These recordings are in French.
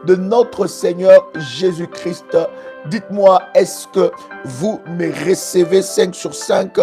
de notre Seigneur Jésus-Christ. Dites-moi, est-ce que vous me recevez 5 sur 5?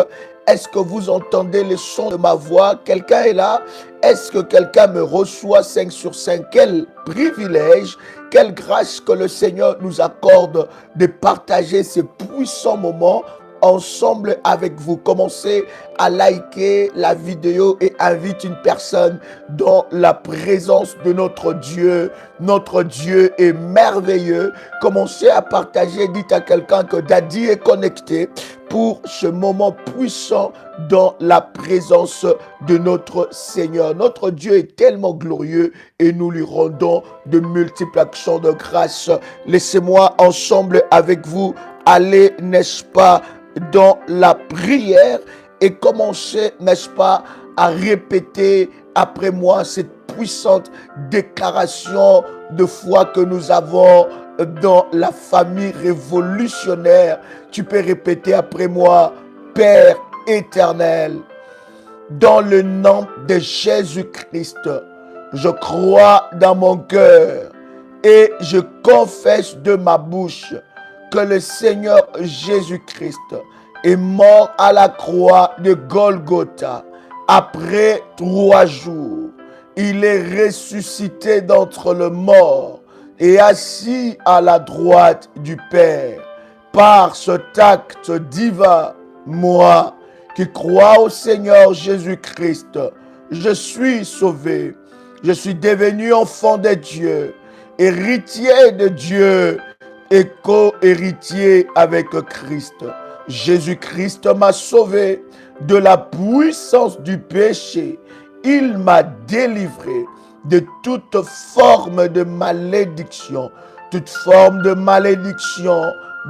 Est-ce que vous entendez les sons de ma voix? Quelqu'un est là? Est-ce que quelqu'un me reçoit 5 sur 5? Quel privilège, quelle grâce que le Seigneur nous accorde de partager ces puissants moments ensemble avec vous. Commencez à liker la vidéo et invite une personne dans la présence de notre Dieu. Notre Dieu est merveilleux. Commencez à partager. Dites à quelqu'un que Daddy est connecté pour ce moment puissant dans la présence de notre Seigneur. Notre Dieu est tellement glorieux et nous lui rendons de multiples actions de grâce. Laissez-moi ensemble avec vous aller, n'est-ce pas, dans la prière et commencer, n'est-ce pas, à répéter après moi cette puissante déclaration de foi que nous avons dans la famille révolutionnaire. Tu peux répéter après moi: Père éternel, dans le nom de Jésus-Christ, je crois dans mon cœur et je confesse de ma bouche que le Seigneur Jésus-Christ est mort à la croix de Golgotha. Après 3 jours, il est ressuscité d'entre les morts et assis à la droite du Père. Par cet acte divin, moi qui crois au Seigneur Jésus-Christ, je suis sauvé. Je suis devenu enfant de Dieu, héritier de Dieu et co-héritier avec Christ. Jésus-Christ m'a sauvé de la puissance du péché. Il m'a délivré de toute forme de malédiction. Toute forme de malédiction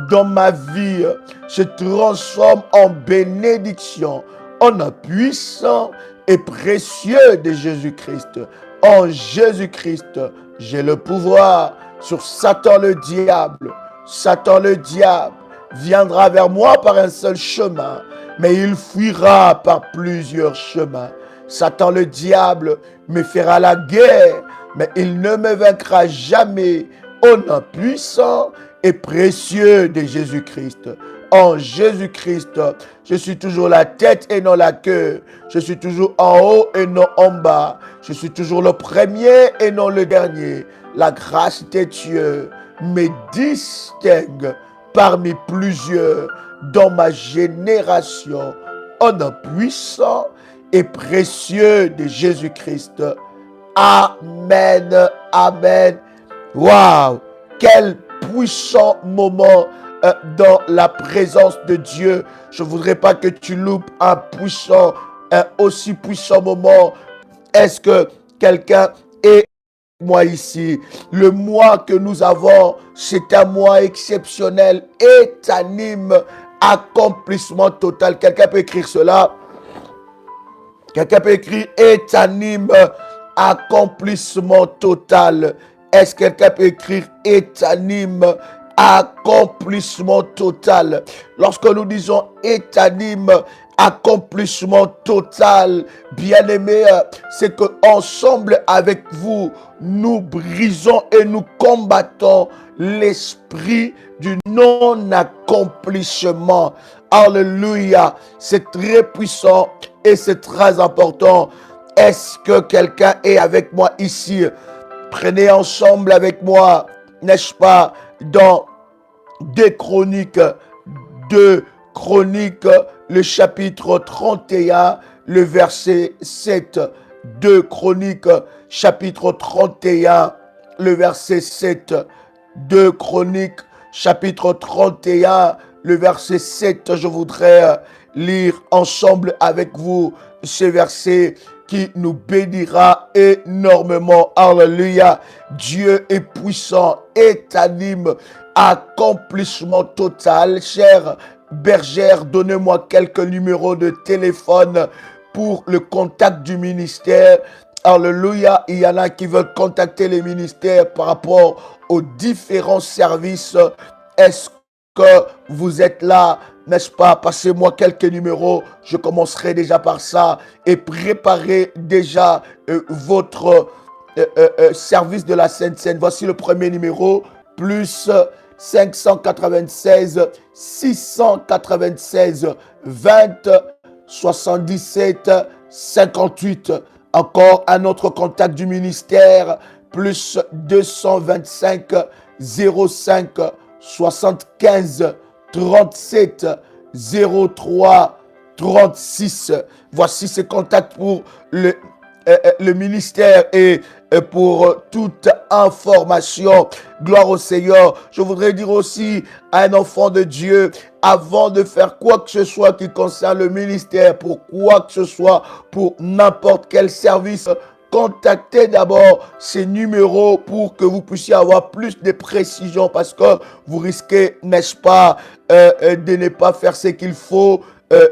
dans ma vie se transforme en bénédiction, en un puissant et précieux de Jésus-Christ. En Jésus-Christ, j'ai le pouvoir sur Satan le diable. Satan le diable viendra vers moi par un seul chemin, mais il fuira par plusieurs chemins. Satan le diable me fera la guerre, mais il ne me vaincra jamais. Au nom puissant et précieux de Jésus-Christ. En Jésus-Christ, je suis toujours la tête et non la queue. Je suis toujours en haut et non en bas. Je suis toujours le premier et non le dernier. La grâce de Dieu me distingue parmi plusieurs dans ma génération. En nom puissant et précieux de Jésus-Christ. Amen. Amen. Waouh! Quel puissant moment dans la présence de Dieu. Je ne voudrais pas que tu loupes un aussi puissant moment. Est-ce que quelqu'un est moi ici? Le mois que nous avons, c'est un mois exceptionnel et anime accomplissement total. Quelqu'un peut écrire cela? Quelqu'un peut écrire et anime accomplissement total. Est-ce que quelqu'un peut écrire et anime accomplissement total? Lorsque nous disons et anime accomplissement total, bien-aimés, c'est que ensemble avec vous, nous brisons et nous combattons l'esprit du non-accomplissement. Alléluia, c'est très puissant et c'est très important. Est-ce que quelqu'un est avec moi ici? Prenez ensemble avec moi, n'est-ce pas, dans 2 Chroniques, le chapitre 31, le verset 7. 2 Chroniques, chapitre 31, le verset 7. 2 Chroniques, chapitre 31, le verset 7. Je voudrais lire ensemble avec vous ce verset qui nous bénira énormément. Alléluia. Dieu est puissant et anime accomplissement total. Chère bergère, donnez-moi quelques numéros de téléphone pour le contact du ministère. Alléluia. Il y en a qui veulent contacter les ministères par rapport aux différents services. Est-ce que vous êtes là? N'est-ce pas? Passez-moi quelques numéros. Je commencerai déjà par ça. Et préparez déjà votre service de la Sainte Seine. Voici le premier numéro, plus 596 696 20 77 58. Encore un autre contact du ministère, plus 225 05 75 37 03 36. Voici ces contacts pour le ministère et pour toute information. Gloire au Seigneur. Je voudrais dire aussi à un enfant de Dieu, avant de faire quoi que ce soit qui concerne le ministère, pour quoi que ce soit, pour n'importe quel service, contactez d'abord ces numéros pour que vous puissiez avoir plus de précision, parce que vous risquez, n'est-ce pas, de ne pas faire ce qu'il faut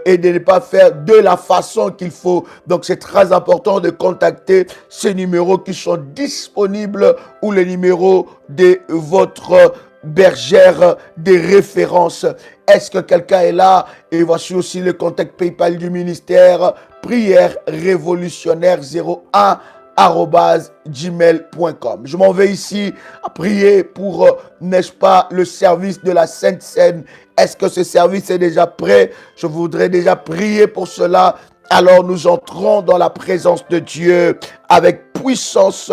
et de ne pas faire de la façon qu'il faut. Donc c'est très important de contacter ces numéros qui sont disponibles ou les numéros de votre bergère des références. Est-ce que quelqu'un est là? Et voici aussi le contact PayPal du ministère, prière révolutionnaire 01 @gmail.com. Je m'en vais ici à prier pour, n'est-ce pas, le service de la Sainte Seine. Est-ce que ce service est déjà prêt? Je voudrais déjà prier pour cela. Alors nous entrons dans la présence de Dieu avec puissance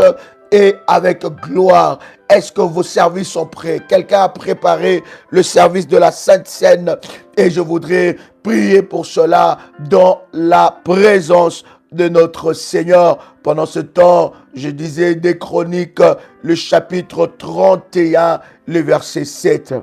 et avec gloire. Est-ce que vos services sont prêts? Quelqu'un a préparé le service de la Sainte Seine et je voudrais prier pour cela dans la présence de notre Seigneur. Pendant ce temps, je disais des Chroniques, le chapitre 31, le verset 7.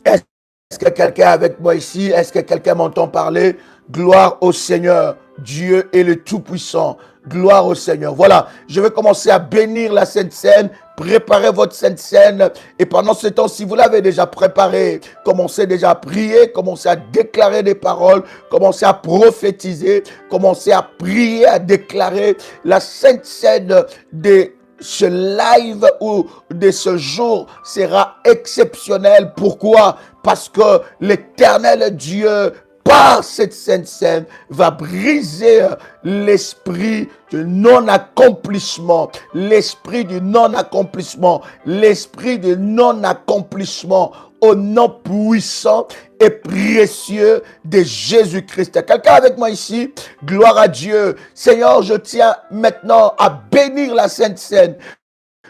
Est-ce que quelqu'un est avec moi ici? Est-ce que quelqu'un m'entend parler? Gloire au Seigneur. Dieu est le Tout-Puissant. Gloire au Seigneur. Voilà, je vais commencer à bénir la Sainte Seine. Préparez votre Sainte Seine. Et pendant ce temps, si vous l'avez déjà préparé, commencez déjà à prier, commencez à déclarer des paroles, commencez à prophétiser, commencez à prier, à déclarer la Sainte Seine de ce live ou de ce jour sera exceptionnel. Pourquoi? Parce que l'Éternel Dieu, par cette Sainte Seine, va briser l'esprit du non-accomplissement, l'esprit du non-accomplissement, l'esprit du non-accomplissement au nom puissant et précieux de Jésus-Christ. Quelqu'un avec moi ici? Gloire à Dieu. Seigneur, je tiens maintenant à bénir la Sainte Seine.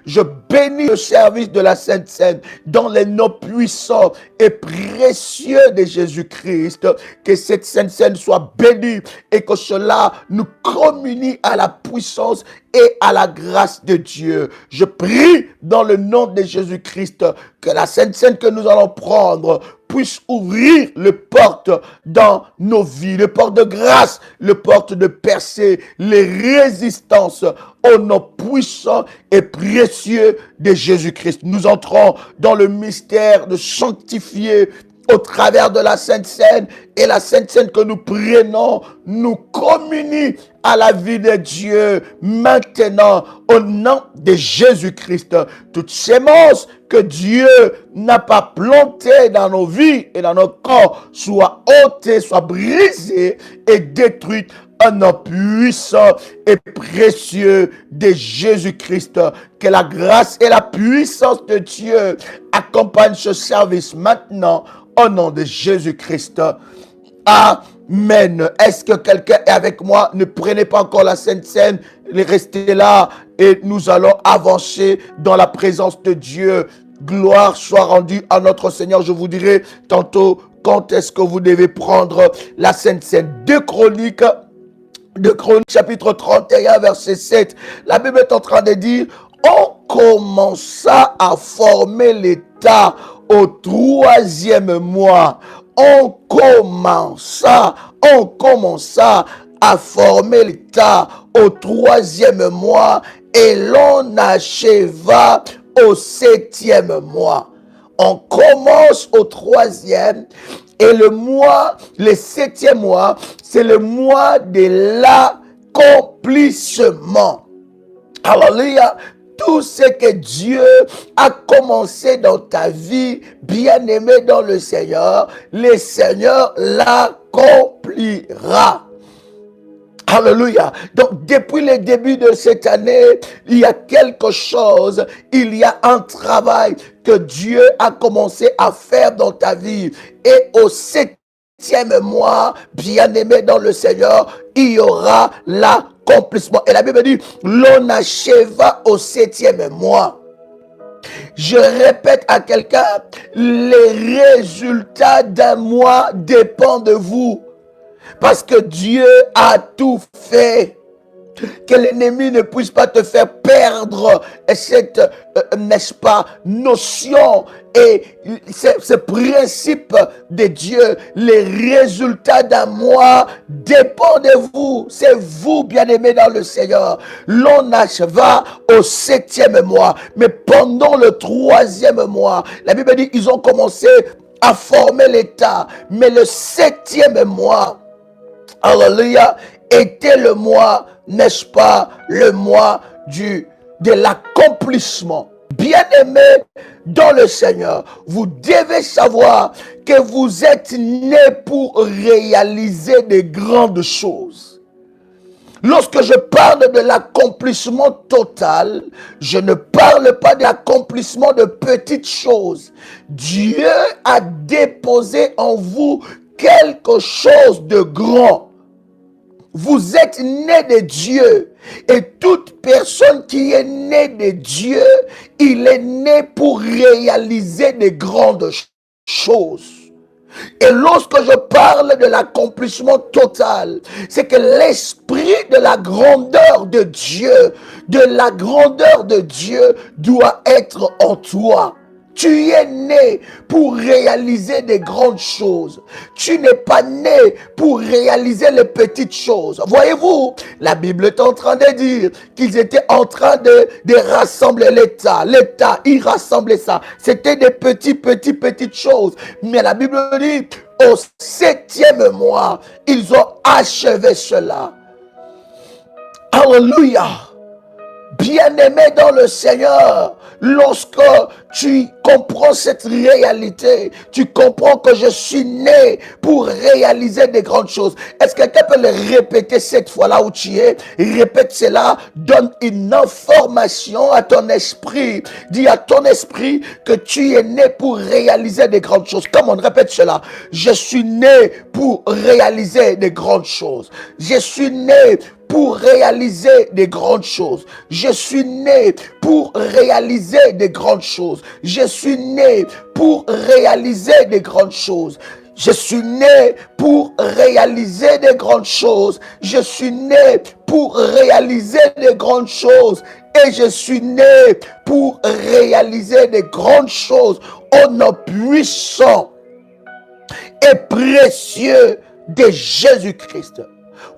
Je bénis le service de la Sainte Seine dans les noms puissants et précieux de Jésus-Christ. Que cette Sainte Seine soit bénie et que cela nous communie à la puissance et à la grâce de Dieu. Je prie dans le nom de Jésus-Christ que la Sainte Seine que nous allons prendre puisse ouvrir les portes dans nos vies, les portes de grâce, les portes de percée, les résistances au nom puissant et précieux de Jésus-Christ. Nous entrons dans le mystère de sanctifier au travers de la Sainte Seine, et la Sainte Seine que nous prenons nous communie à la vie de Dieu maintenant au nom de Jésus-Christ. Toute sémence que Dieu n'a pas plantée dans nos vies et dans nos corps soit ôtée, soit brisée et détruite un nom puissant et précieux de Jésus-Christ. Que la grâce et la puissance de Dieu accompagnent ce service maintenant au nom de Jésus-Christ. Amen. Est-ce que quelqu'un est avec moi? Ne prenez pas encore la Sainte Seine. Restez là et nous allons avancer dans la présence de Dieu. Gloire soit rendue à notre Seigneur. Je vous dirai tantôt quand est-ce que vous devez prendre la Sainte Seine. Deux Chroniques, chapitre 31, verset 7. La Bible est en train de dire: on commença à former l'État au 3e mois. On commença à former l'État au 3e mois et l'on acheva au 7e mois. On commence au 3e et le 7e mois, c'est le mois de l'accomplissement. Alléluia. Tout ce que Dieu a commencé dans ta vie, bien-aimé dans le Seigneur, le Seigneur l'accomplira. Alléluia. Donc, depuis le début de cette année, il y a quelque chose, il y a un travail que Dieu a commencé à faire dans ta vie. Et au 7e mois, bien-aimé dans le Seigneur, il y aura l'accomplissement. Et la Bible dit, l'on achèva au 7e mois. Je répète à quelqu'un, les résultats d'un mois dépendent de vous. Parce que Dieu a tout fait. Que l'ennemi ne puisse pas te faire perdre cette, n'est-ce pas, notion et ce principe de Dieu. Les résultats d'un mois dépendent de vous. C'est vous, bien-aimés dans le Seigneur. L'on acheva au 7e mois. Mais pendant le 3e mois, la Bible dit qu'ils ont commencé à former l'État. Mais le 7e mois, alléluia, était le mois, n'est-ce pas, le mois de l'accomplissement. Bien-aimés dans le Seigneur, vous devez savoir que vous êtes nés pour réaliser de grandes choses. Lorsque je parle de l'accomplissement total, je ne parle pas de l'accomplissement de petites choses. Dieu a déposé en vous quelque chose de grand. Vous êtes né de Dieu. Et toute personne qui est née de Dieu, il est né pour réaliser de grandes choses. Et lorsque je parle de l'accomplissement total, c'est que l'esprit de la grandeur de Dieu, doit être en toi. Tu es né pour réaliser des grandes choses. Tu n'es pas né pour réaliser les petites choses. Voyez-vous, la Bible est en train de dire qu'ils étaient en train de rassembler l'État. L'État, ils rassemblaient ça. C'était des petites choses. Mais la Bible dit, au 7e mois, ils ont achevé cela. Alléluia. Bien-aimé dans le Seigneur, lorsque tu comprends cette réalité, tu comprends que je suis né pour réaliser des grandes choses. Est-ce que quelqu'un peut le répéter cette fois-là où tu es? Répète cela, donne une information à ton esprit. Dis à ton esprit que tu es né pour réaliser des grandes choses. Comme on répète cela, je suis né pour réaliser des grandes choses. Je suis né pour réaliser des grandes choses. Je suis né pour réaliser des grandes choses. Je suis né pour réaliser des grandes choses. Je suis né pour réaliser des grandes choses. Je suis né pour réaliser des grandes choses. Et je suis né pour réaliser des grandes choses au nom puissant et précieux de Jésus-Christ.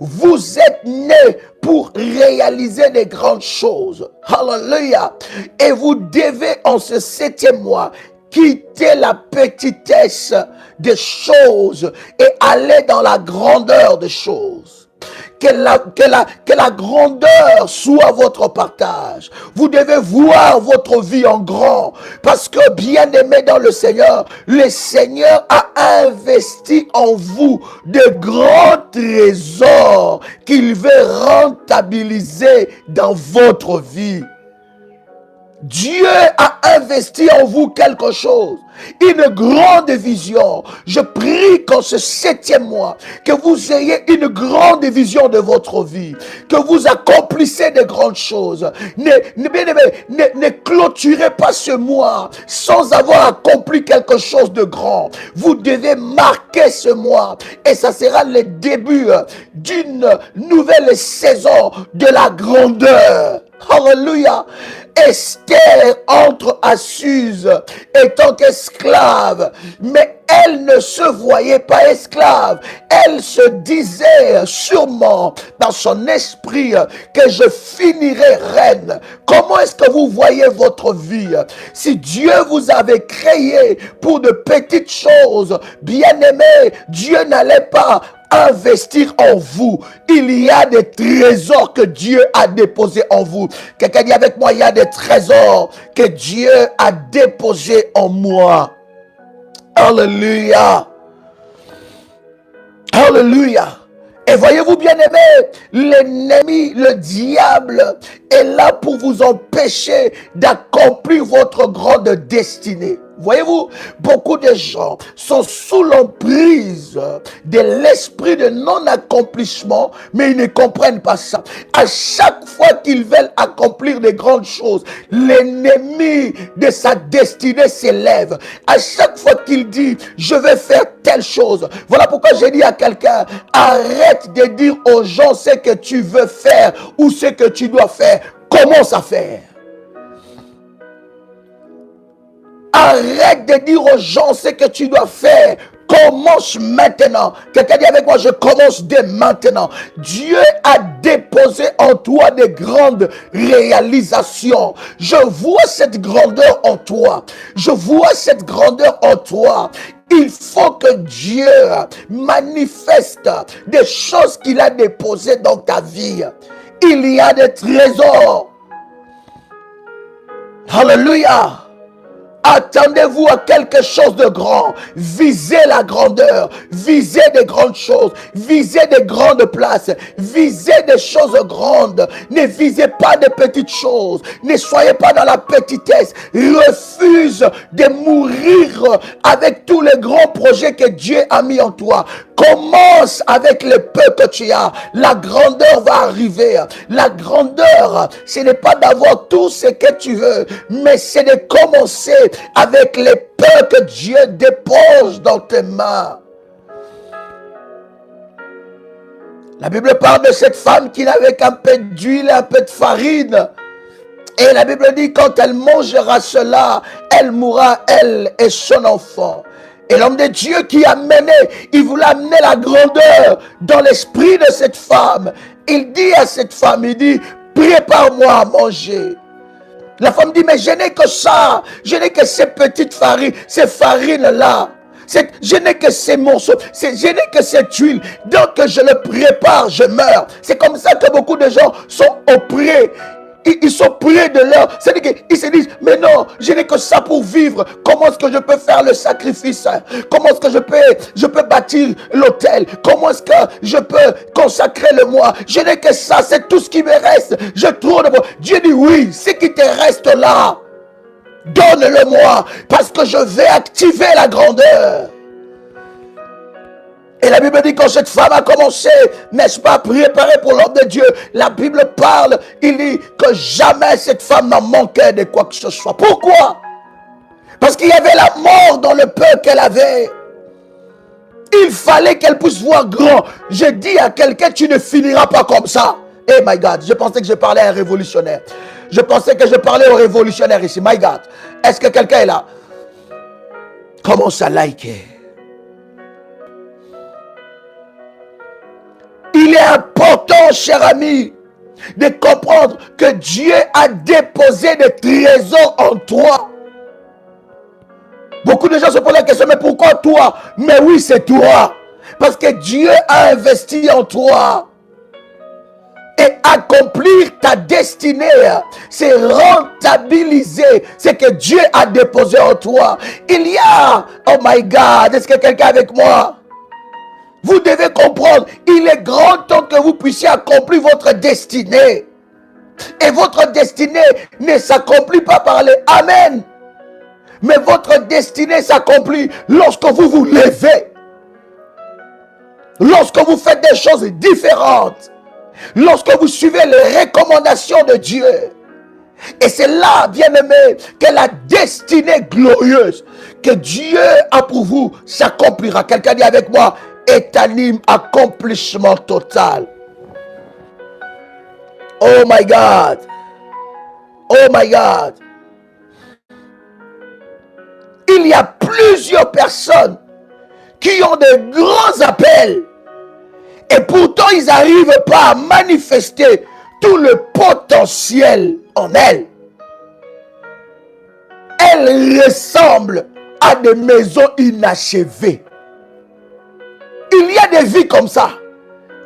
Vous êtes nés pour réaliser des grandes choses. Alléluia. Et vous devez en ce 7e mois quitter la petitesse des choses et aller dans la grandeur des choses. Que la grandeur soit votre partage. Vous devez voir votre vie en grand. Parce que bien aimé dans le Seigneur a investi en vous de grands trésors qu'il veut rentabiliser dans votre vie. Dieu a investi en vous quelque chose, une grande vision. Je prie qu'en ce 7e mois, que vous ayez une grande vision de votre vie, que vous accomplissez de grandes choses. Ne clôturez pas ce mois sans avoir accompli quelque chose de grand. Vous devez marquer ce mois et ça sera le début d'une nouvelle saison de la grandeur. Alléluia. Esther entre à Suse étant qu'esclave, mais elle ne se voyait pas esclave. Elle se disait sûrement dans son esprit que je finirai reine. Comment est-ce que vous voyez votre vie? Si Dieu vous avait créé pour de petites choses, bien aimé, Dieu n'allait pas investir en vous. Il y a des trésors que Dieu a déposés en vous. Quelqu'un dit avec moi, il y a des trésors que Dieu a déposés en moi. Alléluia. Alléluia. Et voyez-vous, bien-aimés, l'ennemi, le diable, est là pour vous empêcher d'accomplir votre grande destinée. Voyez-vous, beaucoup de gens sont sous l'emprise de l'esprit de non-accomplissement, mais ils ne comprennent pas ça. À chaque fois qu'ils veulent accomplir de grandes choses, l'ennemi de sa destinée s'élève. À chaque fois qu'il dit, je vais faire telle chose. Voilà pourquoi j'ai dit à quelqu'un, arrête de dire aux gens ce que tu veux faire ou ce que tu dois faire. Commence à faire. Arrête de dire aux gens ce que tu dois faire. Commence maintenant. Quelqu'un dit avec moi, je commence dès maintenant. Dieu a déposé en toi des grandes réalisations. Je vois cette grandeur en toi. Je vois cette grandeur en toi. Il faut que Dieu manifeste des choses qu'il a déposées dans ta vie. Il y a des trésors. Alléluia. Attendez-vous à quelque chose de grand. Visez la grandeur. Visez des grandes choses. Visez des grandes places. Visez des choses grandes. Ne visez pas des petites choses. Ne soyez pas dans la petitesse. Refuse de mourir avec tous les grands projets que Dieu a mis en toi. Commence avec le peu que tu as. La grandeur va arriver. La grandeur, ce n'est pas d'avoir tout ce que tu veux, mais c'est de commencer avec les peu que Dieu dépose dans tes mains. La Bible parle de cette femme qui n'avait qu'un peu d'huile et un peu de farine. Et la Bible dit, quand elle mangera cela, elle mourra, elle et son enfant. Et l'homme de Dieu qui a mené, il voulait amener la grandeur dans l'esprit de cette femme. Il dit à cette femme, il dit, prépare-moi à manger. La femme dit, mais je n'ai que ça. Je n'ai que ces petites farines, ces farines-là. Je n'ai que ces morceaux, je n'ai que cette huile. Donc je le prépare, je meurs. C'est comme ça que beaucoup de gens sont auprès. Ils sont près de leur... C'est-à-dire qu'ils se disent, mais non, je n'ai que ça pour vivre. Comment est-ce que je peux faire le sacrifice? Comment est-ce que je peux bâtir l'autel? Comment est-ce que je peux consacrer le mois? Je n'ai que ça, c'est tout ce qui me reste. Je tourne. Dieu dit, oui, ce qui te reste là, donne-le-moi, parce que je vais activer la grandeur. Et la Bible dit quand cette femme a commencé, n'est-ce pas, préparée pour l'homme de Dieu, la Bible parle, il dit que jamais cette femme n'a manqué de quoi que ce soit. Pourquoi? Parce qu'il y avait la mort dans le peu qu'elle avait. Il fallait qu'elle puisse voir grand. Je dis à quelqu'un, tu ne finiras pas comme ça. Eh my God, je pensais que je parlais à un révolutionnaire. Je pensais que je parlais aux révolutionnaires ici. My God, est-ce que quelqu'un est là? Commence à liker. Il est important, cher ami, de comprendre que Dieu a déposé des trésors en toi. Beaucoup de gens se posent la question, mais pourquoi toi? Mais oui, c'est toi. Parce que Dieu a investi en toi. Et accomplir ta destinée, c'est rentabiliser ce que Dieu a déposé en toi. Il y a, oh my God, est-ce que quelqu'un est avec moi? Vous devez comprendre, il est grand temps que vous puissiez accomplir votre destinée. Et votre destinée ne s'accomplit pas par les Amen. Mais votre destinée s'accomplit lorsque vous vous levez. Lorsque vous faites des choses différentes. Lorsque vous suivez les recommandations de Dieu. Et c'est là, bien-aimé, que la destinée glorieuse que Dieu a pour vous s'accomplira. Quelqu'un dit avec moi, étanime accomplissement total. Oh my God. Oh my God. Il y a plusieurs personnes qui ont de grands appels et pourtant ils n'arrivent pas à manifester tout le potentiel en elles. Elles ressemblent à des maisons inachevées. Il y a des vies comme ça,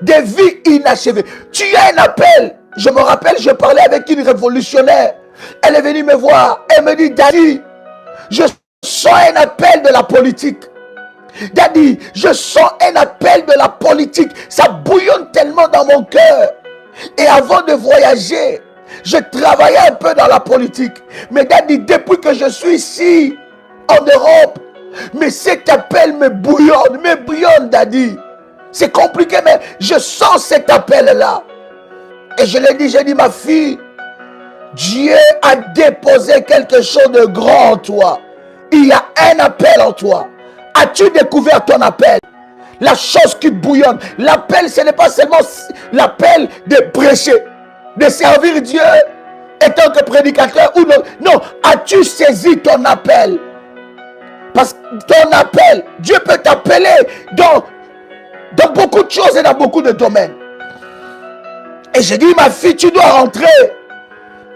des vies inachevées. Tu as un appel. Je me rappelle, je parlais avec une révolutionnaire. Elle est venue me voir. Elle me dit, Daddy, je sens un appel de la politique. Daddy, je sens un appel de la politique. Ça bouillonne tellement dans mon cœur. Et avant de voyager, je travaillais un peu dans la politique. Mais Daddy, depuis que je suis ici, en Europe, mais cet appel me bouillonne, Daddy. C'est compliqué, mais je sens cet appel-là. Et je l'ai dit, j'ai dit, ma fille, Dieu a déposé quelque chose de grand en toi. Il y a un appel en toi. As-tu découvert ton appel? La chose qui bouillonne. L'appel, ce n'est pas seulement l'appel de prêcher, de servir Dieu en tant que prédicateur ou non. Non, as-tu saisi ton appel? Parce que ton appel, Dieu peut t'appeler dans beaucoup de choses et dans beaucoup de domaines. Et j'ai dit, ma fille, tu dois rentrer.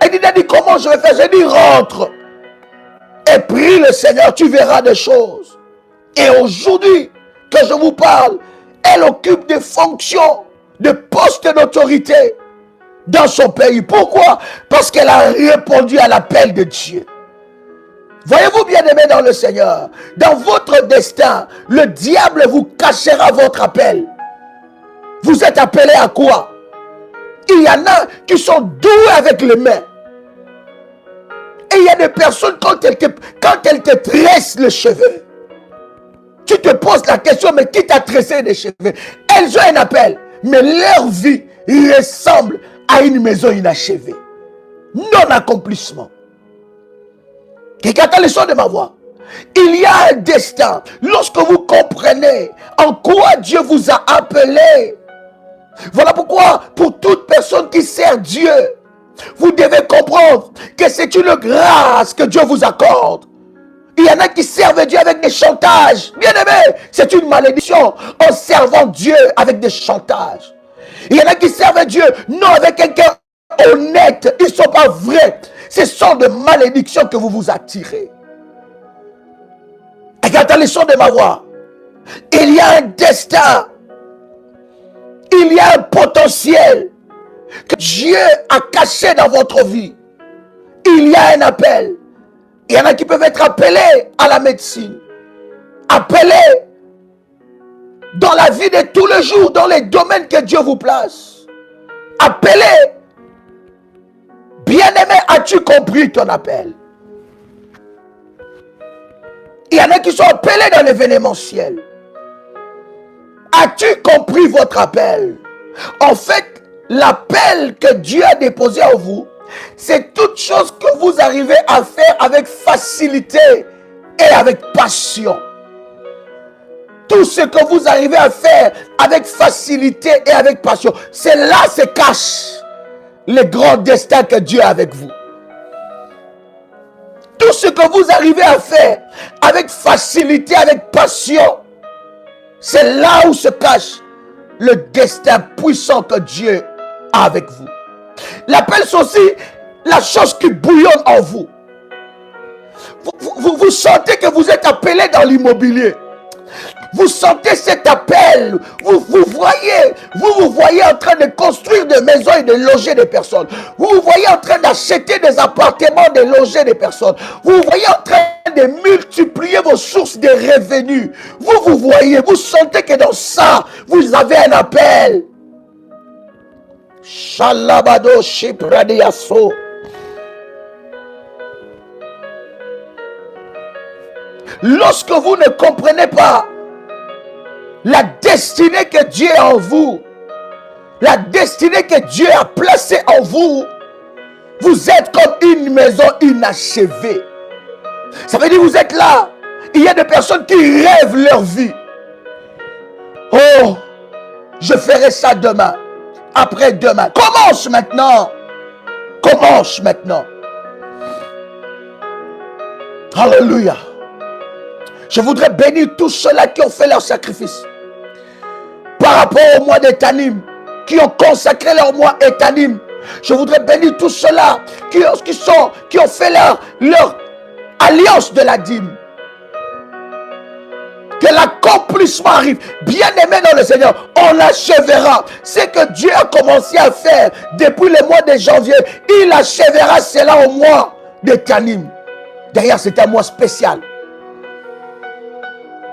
Elle dit, comment je vais faire? J'ai dit, rentre. Et prie le Seigneur, tu verras des choses. Et aujourd'hui, que je vous parle, elle occupe des fonctions, des postes d'autorité dans son pays. Pourquoi? Parce qu'elle a répondu à l'appel de Dieu. Voyez-vous, bien-aimés dans le Seigneur, dans votre destin, le diable vous cachera votre appel. Vous êtes appelés à quoi? Il y en a qui sont doués avec les mains. Et il y a des personnes, quand elles te tressent les cheveux, tu te poses la question, mais qui t'a tressé les cheveux? Elles ont un appel, mais leur vie ressemble à une maison inachevée. Non-accomplissement. Quelqu'un a le son de ma voix. Il y a un destin. Lorsque vous comprenez en quoi Dieu vous a appelé, voilà pourquoi, pour toute personne qui sert Dieu, vous devez comprendre que c'est une grâce que Dieu vous accorde. Il y en a qui servent Dieu avec des chantages. Bien aimé, c'est une malédiction en servant Dieu avec des chantages. Il y en a qui servent Dieu non avec un cœur honnête. Ils ne sont pas vrais. Ce sont des malédictions que vous vous attirez. Regardez le son de ma voix. Il y a un destin. Il y a un potentiel que Dieu a caché dans votre vie. Il y a un appel. Il y en a qui peuvent être appelés à la médecine, appelés dans la vie de tous les jours, dans les domaines que Dieu vous place. Appelés. Bien-aimé, as-tu compris ton appel? Il y en a qui sont appelés dans l'événementiel. As-tu compris votre appel? En fait, l'appel que Dieu a déposé en vous, c'est toute chose que vous arrivez à faire avec facilité et avec passion. Tout ce que vous arrivez à faire avec facilité et avec passion, c'est là se cache le grand destin que Dieu a avec vous. Tout ce que vous arrivez à faire avec facilité, avec passion, c'est là où se cache le destin puissant que Dieu a avec vous. L'appel, c'est aussi la chose qui bouillonne en vous. Vous sentez que vous êtes appelé dans l'immobilier. Vous sentez cet appel. Vous vous voyez en train de construire des maisons et de loger des personnes. Vous vous voyez en train d'acheter des appartements, de loger des personnes. Vous vous voyez en train de multiplier vos sources de revenus. Vous voyez, vous sentez que dans ça, vous avez un appel. Shalabado Shipradiaso. Lorsque vous ne comprenez pas la destinée que Dieu a en vous, la destinée que Dieu a placée en vous, vous êtes comme une maison inachevée. Ça veut dire que vous êtes là. Il y a des personnes qui rêvent leur vie. Oh, je ferai ça demain. Après-demain. Commence maintenant. Commence maintenant. Alléluia. Je voudrais bénir tous ceux-là qui ont fait leur sacrifice. Par rapport au mois d'Étanim, qui ont consacré leur mois Étanim. Je voudrais bénir tous ceux-là qui ont fait leur alliance de la dîme. Que l'accomplissement arrive. Bien-aimé dans le Seigneur, on achèvera. Ce que Dieu a commencé à faire depuis le mois de janvier, il achèvera cela au mois d'Étanim. D'ailleurs, c'est un mois spécial.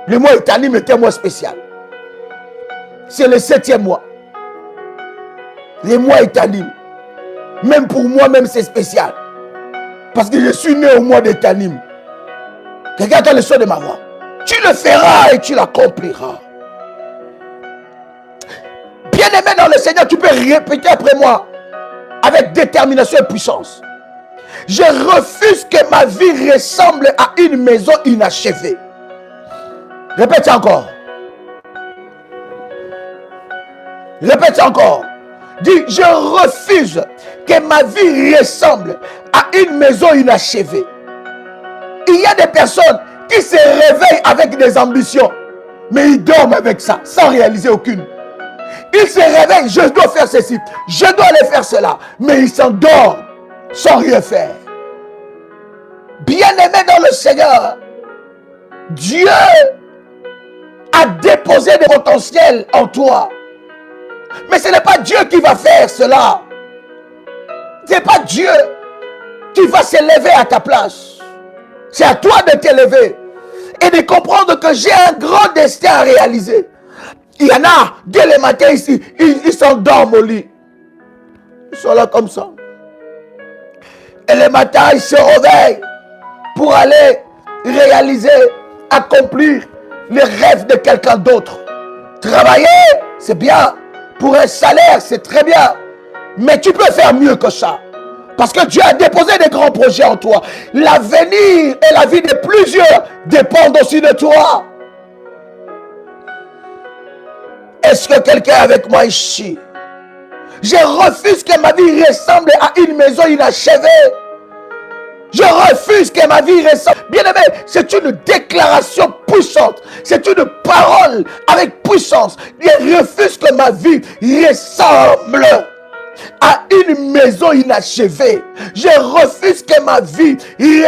Le mois Etanim était un mois spécial. C'est le 7e mois. Le mois Etanim. Même pour moi-même, c'est spécial. Parce que je suis né au mois d'Etanim. Quelqu'un entend le son de ma voix. Tu le feras et tu l'accompliras. Bien-aimé dans le Seigneur, tu peux répéter après moi avec détermination et puissance. Je refuse que ma vie ressemble à une maison inachevée. Répète encore. Répète encore. Dis, je refuse que ma vie ressemble à une maison inachevée. Il y a des personnes qui se réveillent avec des ambitions, mais ils dorment avec ça, sans réaliser aucune. Ils se réveillent, je dois faire ceci, je dois aller faire cela, mais ils s'endorment sans rien faire. Bien-aimé dans le Seigneur, Dieu a déposé des potentiels en toi. Mais ce n'est pas Dieu qui va faire cela. Ce n'est pas Dieu qui va s'élever à ta place. C'est à toi de t'élever et de comprendre que j'ai un grand destin à réaliser. Il y en a, dès le matin ici, ils s'endorment au lit. Ils sont là comme ça. Et le matin, ils se réveillent pour aller réaliser, accomplir les rêves de quelqu'un d'autre. Travailler, c'est bien. Pour un salaire, c'est très bien. Mais tu peux faire mieux que ça. Parce que Dieu a déposé des grands projets en toi. L'avenir et la vie de plusieurs dépendent aussi de toi. Est-ce que quelqu'un est avec moi ici? Je refuse que ma vie ressemble à une maison inachevée. Je refuse que ma vie ressemble. Bien-aimé, c'est une déclaration puissante. C'est une parole avec puissance. Je refuse que ma vie ressemble à une maison inachevée. Je refuse que ma vie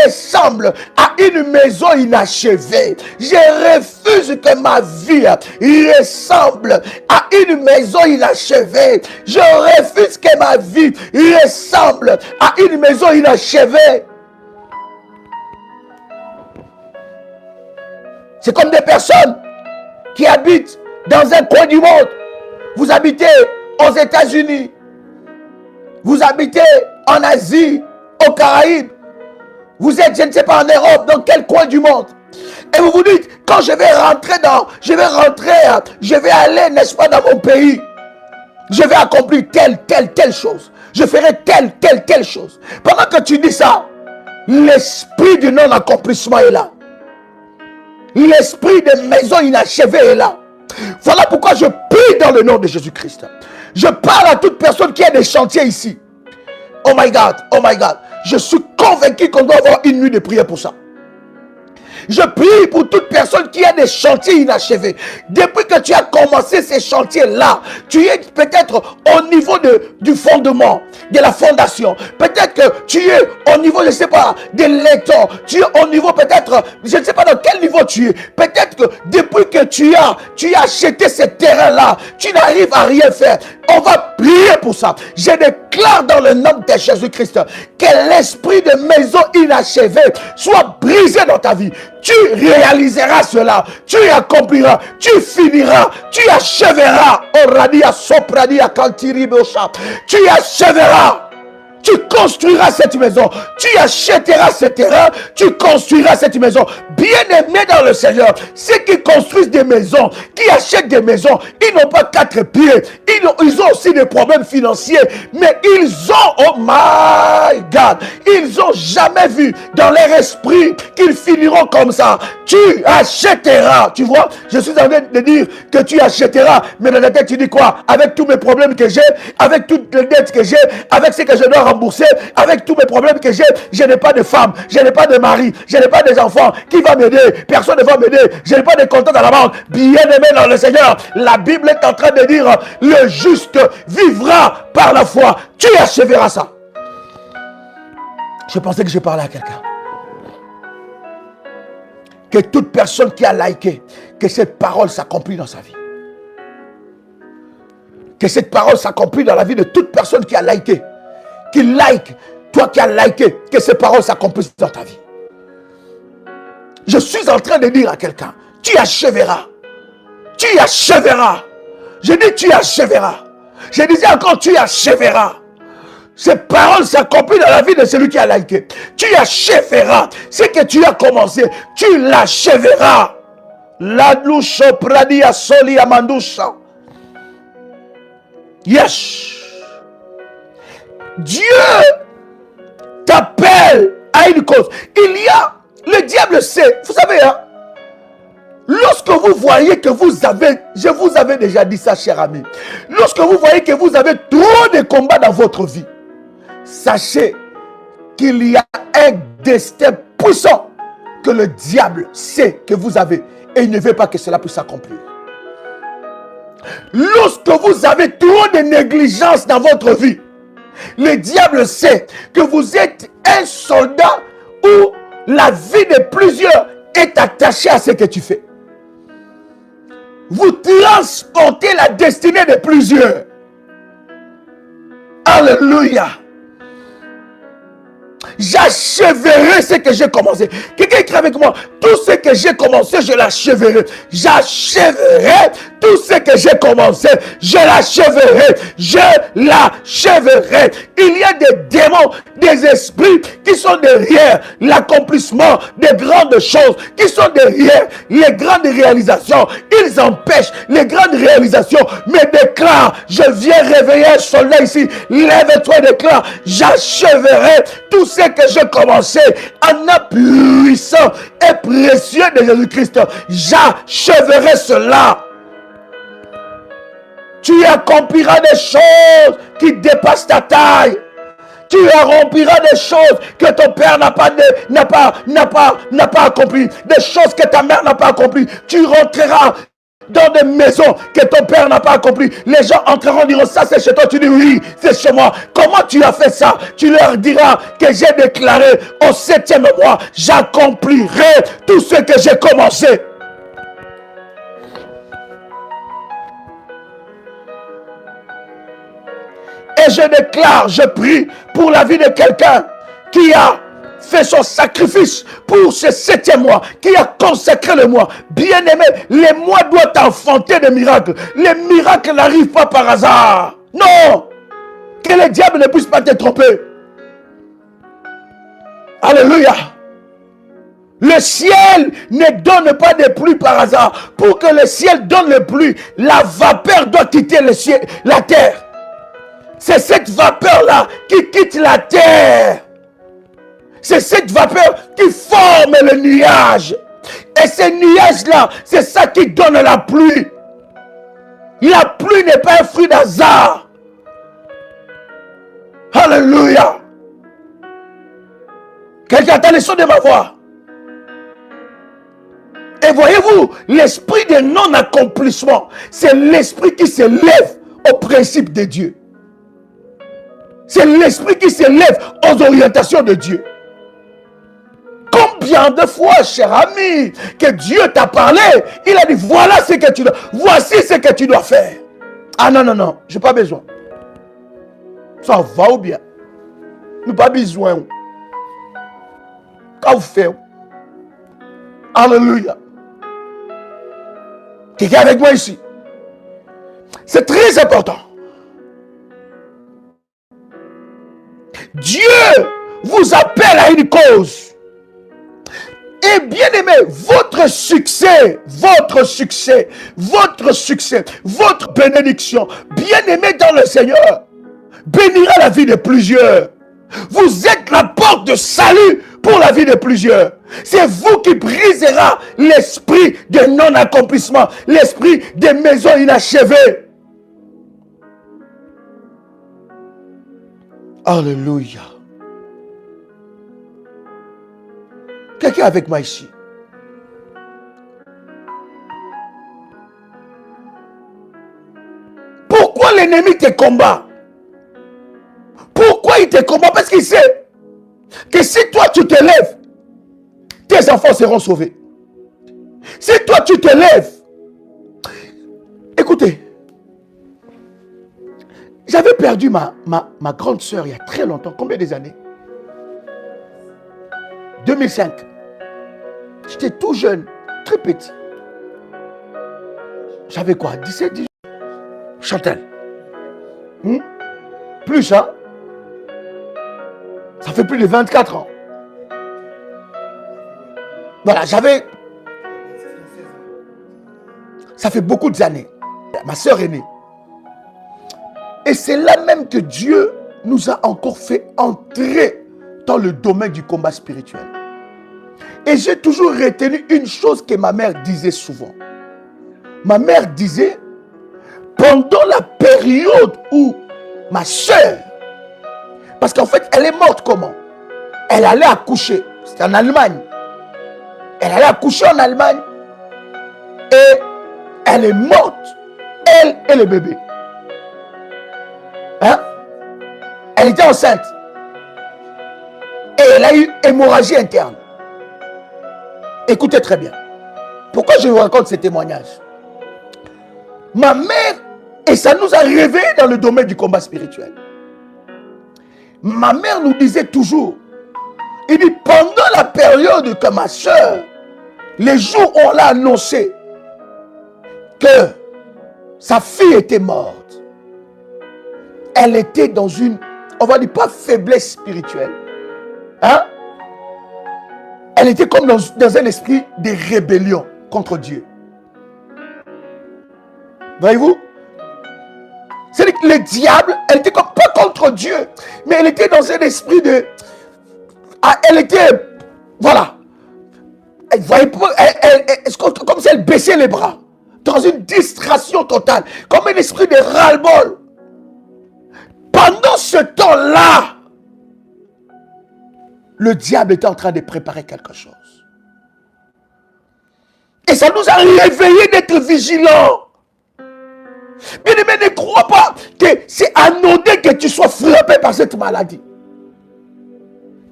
ressemble à une maison inachevée. Je refuse que ma vie ressemble à une maison inachevée. Je refuse que ma vie ressemble à une maison inachevée. C'est comme des personnes qui habitent dans un coin du monde. Vous habitez aux États-Unis. Vous habitez en Asie, aux Caraïbes. Vous êtes, je ne sais pas, en Europe, dans quel coin du monde. Et vous vous dites, quand je vais aller, n'est-ce pas, dans mon pays. Je vais accomplir telle chose. Je ferai telle chose. Pendant que tu dis ça, l'esprit du non-accomplissement est là. L'esprit de maison inachevée est là. Voilà pourquoi je prie dans le nom de Jésus-Christ. Je parle à toute personne qui a des chantiers ici. Oh my God, oh my God. Je suis convaincu qu'on doit avoir une nuit de prière pour ça. Je prie pour toute personne qui a des chantiers inachevés. Depuis que tu as commencé ces chantiers-là, tu es peut-être au niveau du fondement, de la fondation. Peut-être que tu es au niveau, je ne sais pas, de l'étang. Tu es au niveau peut-être, je ne sais pas dans quel niveau tu es. Peut-être que depuis que tu as acheté ce terrain-là, tu n'arrives à rien faire. On va prier pour ça. Je déclare dans le nom de Jésus-Christ que l'esprit de maison inachevée soit brisé dans ta vie. Tu réaliseras cela. Tu accompliras. Tu finiras. Tu achèveras. Tu achèveras. Tu construiras cette maison. Tu achèteras ce terrain. Tu construiras cette maison. Bien-aimés dans le Seigneur, ceux qui construisent des maisons, qui achètent des maisons, ils n'ont pas 4 pieds. Ils ont aussi des problèmes financiers. Mais ils ont, oh my God, ils n'ont jamais vu dans leur esprit qu'ils finiront comme ça. Tu achèteras. Tu vois, je suis en train de dire que tu achèteras. Mais dans la tête, tu dis quoi? Avec tous mes problèmes que j'ai, avec toutes les dettes que j'ai, avec ce que je dois rembourser, avec tous mes problèmes que j'ai, je n'ai pas de femme, je n'ai pas de mari, je n'ai pas des enfants. Qui va m'aider? Personne ne va m'aider. Je n'ai pas de compte dans la banque. Bien-aimé dans le Seigneur, la Bible est en train de dire, le juste vivra par la foi. Tu achèveras ça. Je pensais que je parlais à quelqu'un. Que toute personne qui a liké, que cette parole s'accomplit dans sa vie. Que cette parole s'accomplit dans la vie de toute personne qui a liké. Qui like, toi qui as liké, que ces paroles s'accomplissent dans ta vie. Je suis en train de dire à quelqu'un, tu achèveras. Tu achèveras. Je dis tu achèveras. Je disais encore tu achèveras. Ces paroles s'accomplissent dans la vie de celui qui a liké. Tu achèveras. Ce que tu as commencé, tu l'achèveras. La douche pradia soli amandoucha. Yes. Dieu t'appelle à une cause. Le diable sait, vous savez, hein, lorsque vous voyez que vous avez, je vous avais déjà dit ça, cher ami, lorsque vous voyez que vous avez trop de combats dans votre vie, sachez qu'il y a un destin puissant que le diable sait que vous avez et il ne veut pas que cela puisse s'accomplir. Lorsque vous avez trop de négligence dans votre vie, le diable sait que vous êtes un soldat où la vie de plusieurs est attachée à ce que tu fais. Vous transportez la destinée de plusieurs. Alléluia. J'achèverai ce que j'ai commencé. Quelqu'un écrit avec moi. Tout ce que j'ai commencé, je l'achèverai. J'achèverai tout ce que j'ai commencé. Je l'achèverai. Je l'achèverai. Il y a des démons, des esprits qui sont derrière l'accomplissement des grandes choses, qui sont derrière les grandes réalisations. Ils empêchent les grandes réalisations. Mais déclare, je viens réveiller un soldat ici. Lève-toi et déclare, j'achèverai tout ce que j'ai commencé en un puissant et précieux de Jésus-Christ. J'achèverai cela. Tu accompliras des choses qui dépassent ta taille. Tu accompliras des choses que ton père n'a pas accompli. Des choses que ta mère n'a pas accompli. Tu rentreras dans des maisons que ton père n'a pas accompli. Les gens entreront et diront, ça c'est chez toi. Tu dis, oui, c'est chez moi. Comment tu as fait ça? Tu leur diras que j'ai déclaré au 7e mois, j'accomplirai tout ce que j'ai commencé. Et je déclare, je prie pour la vie de quelqu'un qui a fait son sacrifice pour ce 7e mois, qui a consacré le mois. Bien-aimé, les mois doivent enfanter des miracles. Les miracles n'arrivent pas par hasard. Non! Que le diable ne puisse pas te tromper. Alléluia! Le ciel ne donne pas de pluie par hasard. Pour que le ciel donne la pluie, la vapeur doit quitter le ciel, la terre. C'est cette vapeur-là qui quitte la terre. C'est cette vapeur qui forme le nuage. Et ce nuage-là, c'est ça qui donne la pluie. La pluie n'est pas un fruit d'hasard. Alléluia. Quelqu'un entend le son de ma voix. Et voyez-vous, l'esprit de non-accomplissement, c'est l'esprit qui se lève au principe de Dieu. C'est l'esprit qui se lève aux orientations de Dieu. Combien de fois, cher ami, que Dieu t'a parlé, il a dit, voilà ce que tu dois, voici ce que tu dois faire. Ah non, non, non, je n'ai pas besoin. Ça va ou bien? Nous n'avons pas besoin. Quand vous faites. Alléluia. Quelqu'un avec moi ici? C'est très important. Dieu vous appelle à une cause. Et bien aimé, votre succès, votre bénédiction, bien aimé dans le Seigneur, bénira la vie de plusieurs. Vous êtes la porte de salut pour la vie de plusieurs. C'est vous qui brisera l'esprit de non-accomplissement, l'esprit des maisons inachevées. Alléluia. Quelqu'un avec moi ici? Pourquoi l'ennemi te combat? Pourquoi il te combat? Parce qu'il sait que si toi tu te lèves, tes enfants seront sauvés. Si toi tu te lèves, écoutez, j'avais perdu ma grande sœur il y a très longtemps. Combien des années? 2005. J'étais tout jeune, très petit. J'avais quoi? 17, 18? Chantal. Plus, hein? Ça fait plus de 24 ans. Voilà, j'avais... Ça fait beaucoup d'années. Ma soeur est née. Et c'est là même que Dieu nous a encore fait entrer dans le domaine du combat spirituel. Et j'ai toujours retenu une chose que ma mère disait souvent. Ma mère disait, pendant la période où ma soeur, parce qu'en fait, elle est morte comment? Elle allait accoucher. C'était en Allemagne. Elle allait accoucher en Allemagne. Et elle est morte. Elle et le bébé. Hein? Elle était enceinte. Et elle a eu hémorragie interne. Écoutez très bien. Pourquoi je vous raconte ce témoignage? Ma mère, et ça nous a réveillés dans le domaine du combat spirituel. Ma mère nous disait toujours, il dit, pendant la période que ma soeur, les jours où on l'a annoncé que sa fille était morte, elle était dans une, on va dire pas faiblesse spirituelle, hein? Elle était comme dans un esprit de rébellion contre Dieu. Voyez-vous? C'est que le diable, elle était comme pas contre Dieu, mais elle était dans un esprit de... Elle était... Voilà. Elle voyait comme si elle baissait les bras. Dans une distraction totale. Comme un esprit de ras-le-bol. Pendant ce temps-là, le diable était en train de préparer quelque chose. Et ça nous a réveillés d'être vigilants. Bien-aimé, ne crois pas que c'est anodin que tu sois frappé par cette maladie.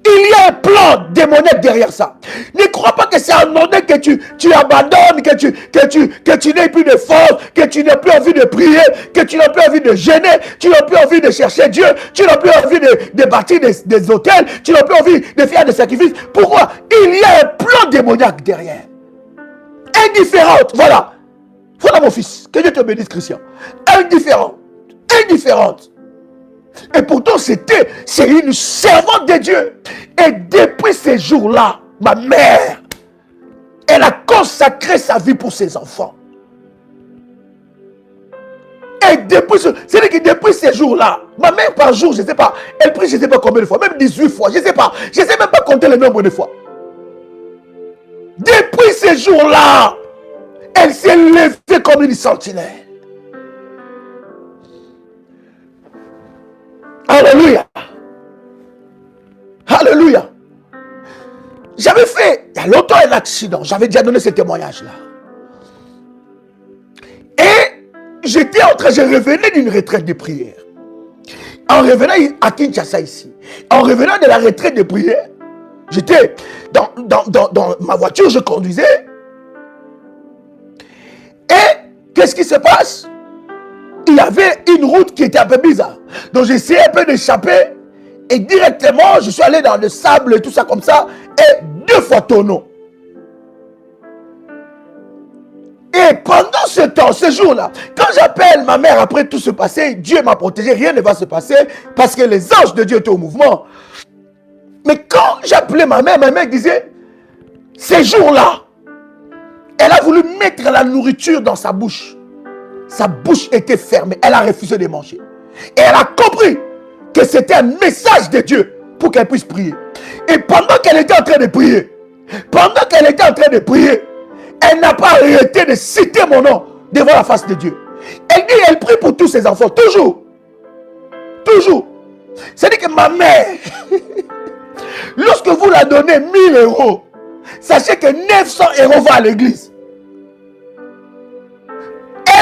Il y a un plan démoniaque derrière ça. Ne crois pas que c'est anodin que tu abandonnes, que tu n'aies plus de force, que tu n'as plus envie de prier, que tu n'as plus envie de jeûner, tu n'as plus envie de chercher Dieu, tu n'as plus envie de bâtir des hôtels, tu n'as plus envie de faire des sacrifices. Pourquoi? Il y a un plan démoniaque derrière. Indifférente, voilà. Voilà mon fils, que Dieu te bénisse, Christian. Indifférente. Et pourtant, c'est une servante de Dieu. Et depuis ces jours-là, ma mère, elle a consacré sa vie pour ses enfants. Et c'est-à-dire que depuis ces jours-là, ma mère par jour, je ne sais pas, elle prie je ne sais pas combien de fois, même 18 fois, je ne sais pas. Je ne sais même pas compter le nombre de fois. Depuis ces jours-là, elle s'est levée comme une sentinelle. Alléluia. Alléluia. J'avais fait, il y a longtemps, un accident. J'avais déjà donné ce témoignage-là. Et j'étais je revenais d'une retraite de prière. En revenant à Kinshasa ici, en revenant de la retraite de prière, j'étais dans ma voiture, je conduisais. Et qu'est-ce qui se passe? Il y avait une route qui était un peu bizarre. Donc j'essayais un peu d'échapper. Et directement, je suis allé dans le sable et tout ça comme ça. Et 2 fois tonneau. Et pendant ce temps, ce jour-là, quand j'appelle ma mère après tout se passer, Dieu m'a protégé, rien ne va se passer parce que les anges de Dieu étaient au mouvement. Mais quand j'appelais ma mère disait, ces jours-là, elle a voulu mettre la nourriture dans sa bouche. Sa bouche était fermée. Elle a refusé de manger. Et elle a compris que c'était un message de Dieu pour qu'elle puisse prier. Et pendant qu'elle était en train de prier, elle n'a pas arrêté de citer mon nom devant la face de Dieu. Elle dit, elle prie pour tous ses enfants. Toujours. C'est-à-dire que ma mère, lorsque vous la donnez 1000 €, sachez que 900 € vont à l'église.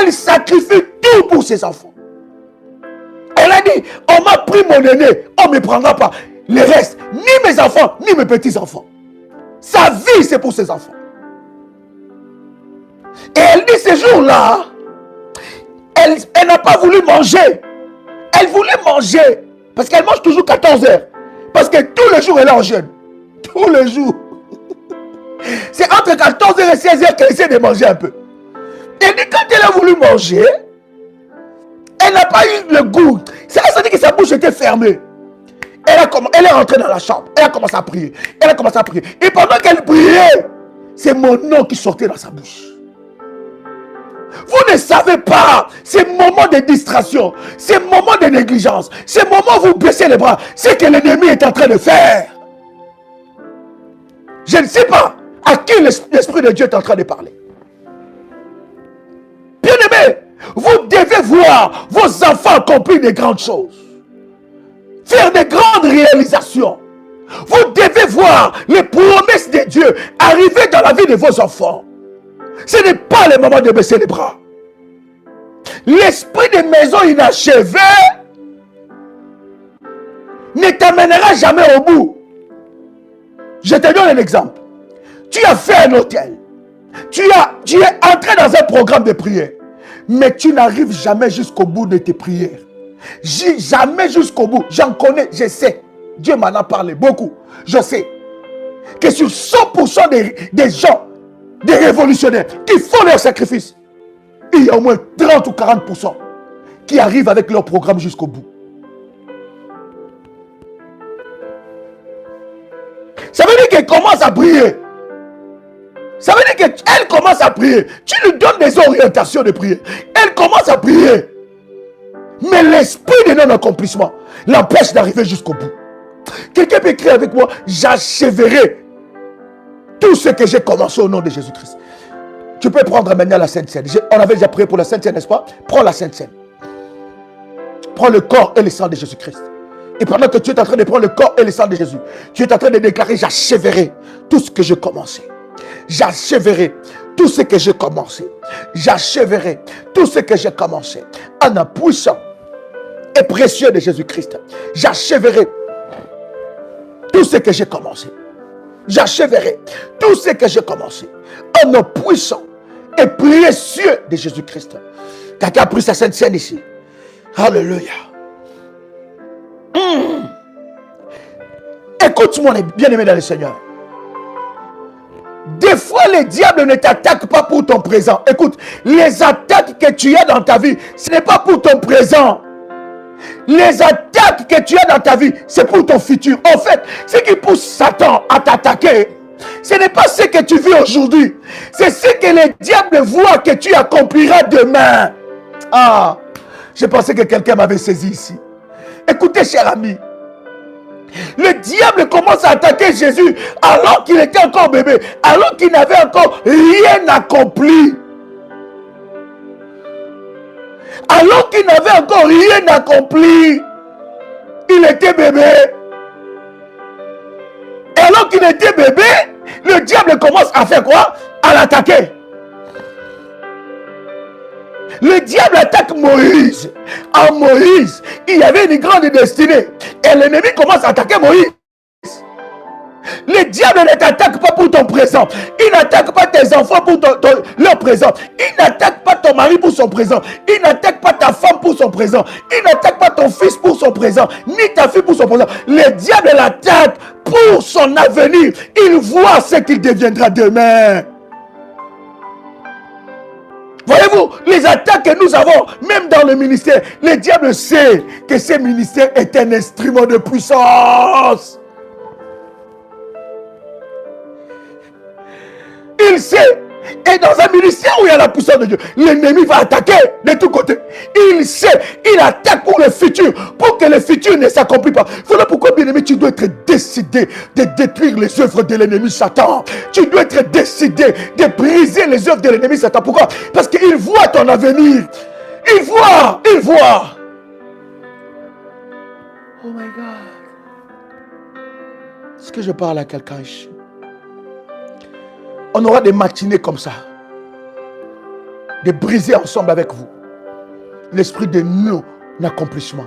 Elle sacrifie tout pour ses enfants. Elle a dit, on m'a pris mon aîné, on ne me prendra pas. Le reste, ni mes enfants, ni mes petits-enfants. Sa vie, c'est pour ses enfants. Et elle dit, ces jours-là, elle n'a pas voulu manger. Elle voulait manger, parce qu'elle mange toujours 14 heures. Parce que tous les jours, elle est en jeûne. Tous les jours. C'est entre 14 h et 16 h qu'elle essaie de manger un peu. Elle dit, quand elle a voulu manger, elle n'a pas eu le goût. Ça veut dire que sa bouche était fermée. Elle est rentrée dans la chambre. Elle a commencé à prier. Elle a commencé à prier. Et pendant qu'elle priait, c'est mon nom qui sortait dans sa bouche. Vous ne savez pas, ces moments de distraction, ces moments de négligence, ces moments où vous baissez les bras, c'est que l'ennemi est en train de faire. Je ne sais pas à qui l'Esprit de Dieu est en train de parler. Bien-aimés, vous devez voir vos enfants accomplir de grandes choses. Faire de grandes réalisations. Vous devez voir les promesses de Dieu arriver dans la vie de vos enfants. Ce n'est pas le moment de baisser les bras. L'esprit de maison inachevé ne t'amènera jamais au bout. Je te donne un exemple. Tu as fait un hôtel. Tu es entré dans un programme de prière. Mais tu n'arrives jamais jusqu'au bout de tes prières. Jamais jusqu'au bout. J'en connais, je sais. Dieu m'en a parlé beaucoup. Je sais que sur 100% des gens, des révolutionnaires qui font leur sacrifice, il y a au moins 30 ou 40% qui arrivent avec leur programme jusqu'au bout. Ça veut dire qu'elle commence à prier. Ça veut dire qu'elle commence à prier. Tu lui donnes des orientations de prière. Elle commence à prier. Mais l'esprit de non-accomplissement l'empêche d'arriver jusqu'au bout. Quelqu'un peut écrire avec moi, j'achèverai tout ce que j'ai commencé au nom de Jésus-Christ. Tu peux prendre maintenant la Sainte Seine. On avait déjà prié pour la Sainte Seine, n'est-ce pas? Prends la Sainte Seine. Prends le corps et le sang de Jésus-Christ. Et pendant que tu es en train de prendre le corps et le sang de Jésus, tu es en train de déclarer, j'achèverai tout ce que j'ai commencé. J'achèverai tout ce que j'ai commencé. J'achèverai tout ce que j'ai commencé. En un puissant et précieux de Jésus-Christ. J'achèverai tout ce que j'ai commencé. J'achèverai tout ce que j'ai commencé. En un puissant et précieux de Jésus-Christ. Quelqu'un a pris sa Sainte Seine ici. Alléluia. Écoute-moi, bien-aimé dans le Seigneur. Des fois, le diable ne t'attaque pas pour ton présent. Écoute, les attaques que tu as dans ta vie, ce n'est pas pour ton présent. Les attaques que tu as dans ta vie, c'est pour ton futur. En fait, ce qui pousse Satan à t'attaquer, ce n'est pas ce que tu vis aujourd'hui. C'est ce que le diable voit que tu accompliras demain. Ah, je pensais que quelqu'un m'avait saisi ici. Écoutez, cher ami. Le diable commence à attaquer Jésus alors qu'il était encore bébé, alors qu'il n'avait encore rien accompli. Alors qu'il n'avait encore rien accompli. Il était bébé. Et alors qu'il était bébé, le diable commence à faire quoi? À l'attaquer. Le diable attaque Moïse. En Moïse, il y avait une grande destinée. Et l'ennemi commence à attaquer Moïse. Le diable ne t'attaque pas pour ton présent. Il n'attaque pas tes enfants pour leur présent. Il n'attaque pas ton mari pour son présent. Il n'attaque pas ta femme pour son présent. Il n'attaque pas ton fils pour son présent. Ni ta fille pour son présent. Le diable l'attaque pour son avenir. Il voit ce qu'il deviendra demain. Voyez-vous, les attaques que nous avons, même dans le ministère, le diable sait que ce ministère est un instrument de puissance. Il sait. Et dans un ministère où il y a la puissance de Dieu, l'ennemi va attaquer de tous côtés. Il sait, il attaque pour le futur, pour que le futur ne s'accomplisse pas. Voilà pourquoi, bien-aimé, tu dois être décidé de détruire les œuvres de l'ennemi Satan. Tu dois être décidé de briser les œuvres de l'ennemi Satan. Pourquoi? Parce qu'il voit ton avenir. Il voit. Oh my God. Est-ce que je parle à quelqu'un ici? On aura des matinées comme ça. De briser ensemble avec vous. L'esprit de non-accomplissement.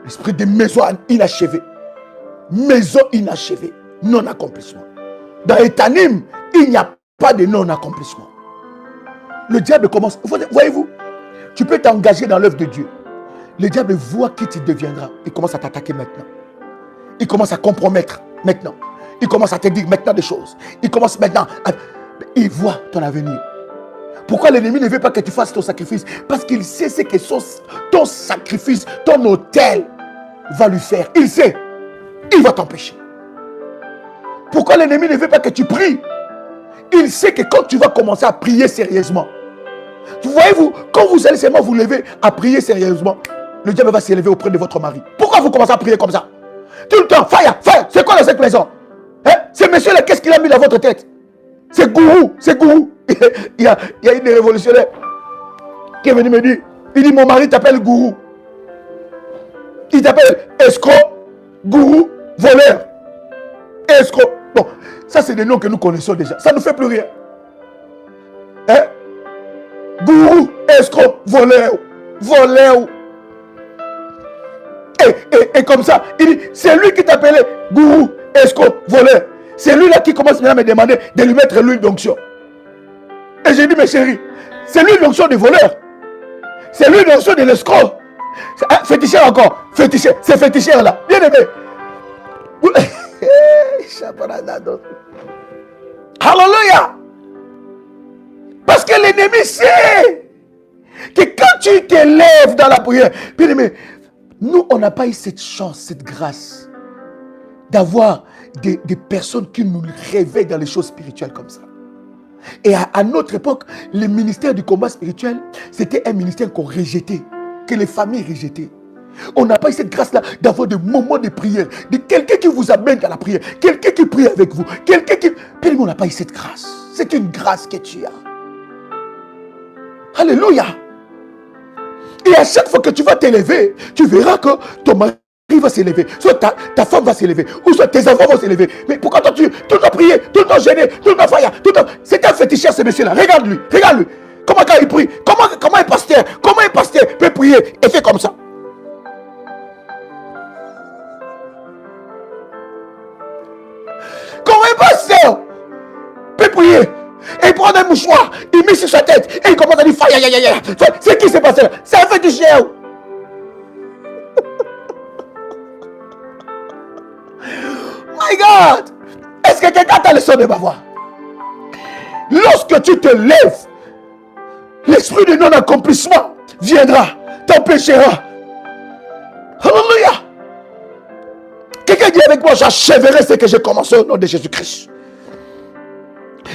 L'esprit de maison inachevée. Maison inachevée. Non-accomplissement. Dans Étanim, il n'y a pas de non-accomplissement. Le diable commence. Voyez-vous, tu peux t'engager dans l'œuvre de Dieu. Le diable voit qui tu deviendras. Il commence à t'attaquer maintenant. Il commence à compromettre maintenant. Il commence à te dire maintenant des choses. Il commence maintenant à... Il voit ton avenir. Pourquoi l'ennemi ne veut pas que tu fasses ton sacrifice? Parce qu'il sait ce que ton sacrifice, ton autel va lui faire. Il sait. Il va t'empêcher. Pourquoi l'ennemi ne veut pas que tu pries? Il sait que quand tu vas commencer à prier sérieusement, vous voyez-vous, quand vous allez seulement vous lever à prier sérieusement, le diable va s'élever auprès de votre mari. Pourquoi vous commencez à prier comme ça? Tout le temps, fire, fire. C'est quoi dans cette maison? Hein? Ce monsieur-là, qu'est-ce qu'il a mis dans votre tête? C'est gourou, c'est gourou. il y a une révolutionnaire qui est venu me dire, il dit, mon mari t'appelle gourou. Il t'appelle escroc, gourou, voleur. Escroc. Bon, ça c'est des noms que nous connaissons déjà. Ça ne nous fait plus rien. Hein? Gourou, escroc, voleur. Voleur. Et comme ça, il dit, c'est lui qui t'appelait gourou, escroc, voleur. C'est lui là qui commence à me demander de lui mettre l'huile d'onction. Et j'ai dit, mes chéris, c'est l'huile d'onction des voleurs. C'est l'huile d'onction de l'escroc. Féticheur encore. Féticheur, c'est féticheur là. Bien aimé. Alléluia. Parce que l'ennemi sait que quand tu t'élèves dans la prière, bien aimé, nous, on n'a pas eu cette chance, cette grâce d'avoir des personnes qui nous réveillent dans les choses spirituelles comme ça. Et à notre époque, le ministère du combat spirituel, c'était un ministère qu'on rejetait, que les familles rejetaient. On n'a pas eu cette grâce-là d'avoir des moments de prière, de quelqu'un qui vous amène à la prière, quelqu'un qui prie avec vous, quelqu'un qui... Puis on n'a pas eu cette grâce. C'est une grâce que tu as. Alléluia. Et à chaque fois que tu vas t'élever, tu verras que ton mari va s'élever, soit ta femme va s'élever, ou soit tes enfants vont s'élever. Mais pourquoi toi tu tout le temps prier, tout le temps gêner, tout le temps faillir, tout le temps... C'est un féticheur ce monsieur-là. Regarde-lui, regarde-lui. Comment quand il prie, comment un pasteur peut prier et fait comme ça? Comment un pasteur peut prier et prendre un mouchoir, il met sur sa tête et il commence à dire faille. C'est qui s'est passé là? C'est un féticheur. My God! Est-ce que quelqu'un t'a le son de ma voix? Lorsque tu te lèves, l'esprit de non-accomplissement viendra, t'empêchera. Alléluia! Quelqu'un dit avec moi, j'achèverai ce que j'ai commencé au nom de Jésus-Christ.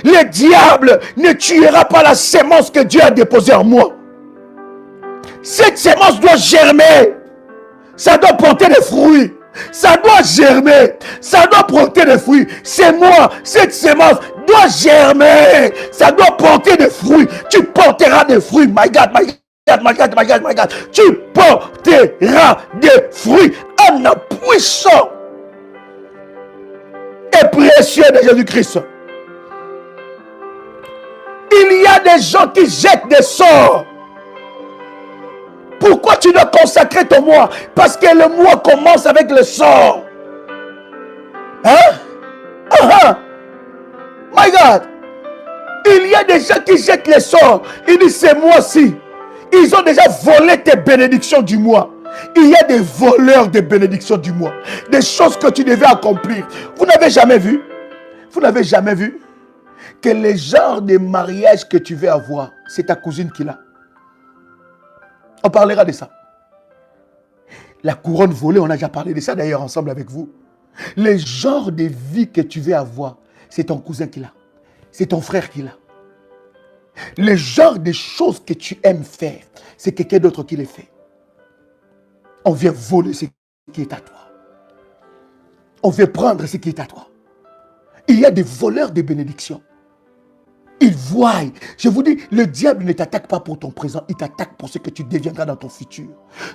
Le diable ne tuera pas la sémence que Dieu a déposée en moi. Cette sémence doit germer. Ça doit porter des fruits. Ça doit germer. Ça doit porter des fruits. C'est moi. Cette sémence doit germer. Ça doit porter des fruits. Tu porteras des fruits. My God, my God, my God, my God, my God. Tu porteras des fruits en puissant et précieux de Jésus-Christ. Il y a des gens qui jettent des sorts. Pourquoi tu dois consacrer ton mois? Parce que le mois commence avec le sort. Hein? My God. Il y a des gens qui jettent les sorts. Ils disent c'est moi-ci. Ils ont déjà volé tes bénédictions du mois. Il y a des voleurs de bénédictions du mois. Des choses que tu devais accomplir. Vous n'avez jamais vu? Vous n'avez jamais vu que le genre de mariage que tu veux avoir, c'est ta cousine qui l'a. On parlera de ça. La couronne volée, on a déjà parlé de ça d'ailleurs ensemble avec vous. Le genre de vie que tu veux avoir, c'est ton cousin qui l'a. C'est ton frère qui l'a. Le genre de choses que tu aimes faire, c'est quelqu'un d'autre qui les fait. On vient voler ce qui est à toi. On vient prendre ce qui est à toi. Il y a des voleurs de bénédictions. Ils voient. Je vous dis, le diable ne t'attaque pas pour ton présent, il t'attaque pour ce que tu deviendras dans ton futur.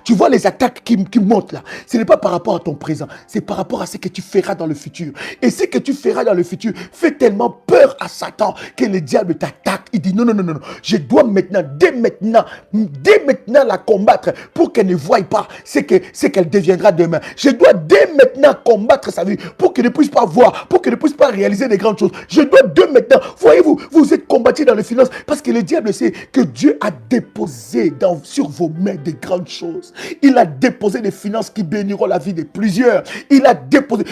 Tu vois les attaques qui montent là. Ce n'est pas par rapport à ton présent, c'est par rapport à ce que tu feras dans le futur. Et ce que tu feras dans le futur fait tellement peur à Satan que le diable t'attaque. Il dit non, je dois maintenant, dès maintenant la combattre pour qu'elle ne voie pas ce qu'elle deviendra demain. Je dois dès maintenant combattre sa vie pour qu'elle ne puisse pas voir, pour qu'elle ne puisse pas réaliser des grandes choses. Je dois dès maintenant, voyez-vous, vous êtes combattu dans les finances parce que le diable sait que Dieu a déposé sur vos mains des grandes choses. Il a déposé des finances qui béniront la vie de plusieurs. Il a déposé.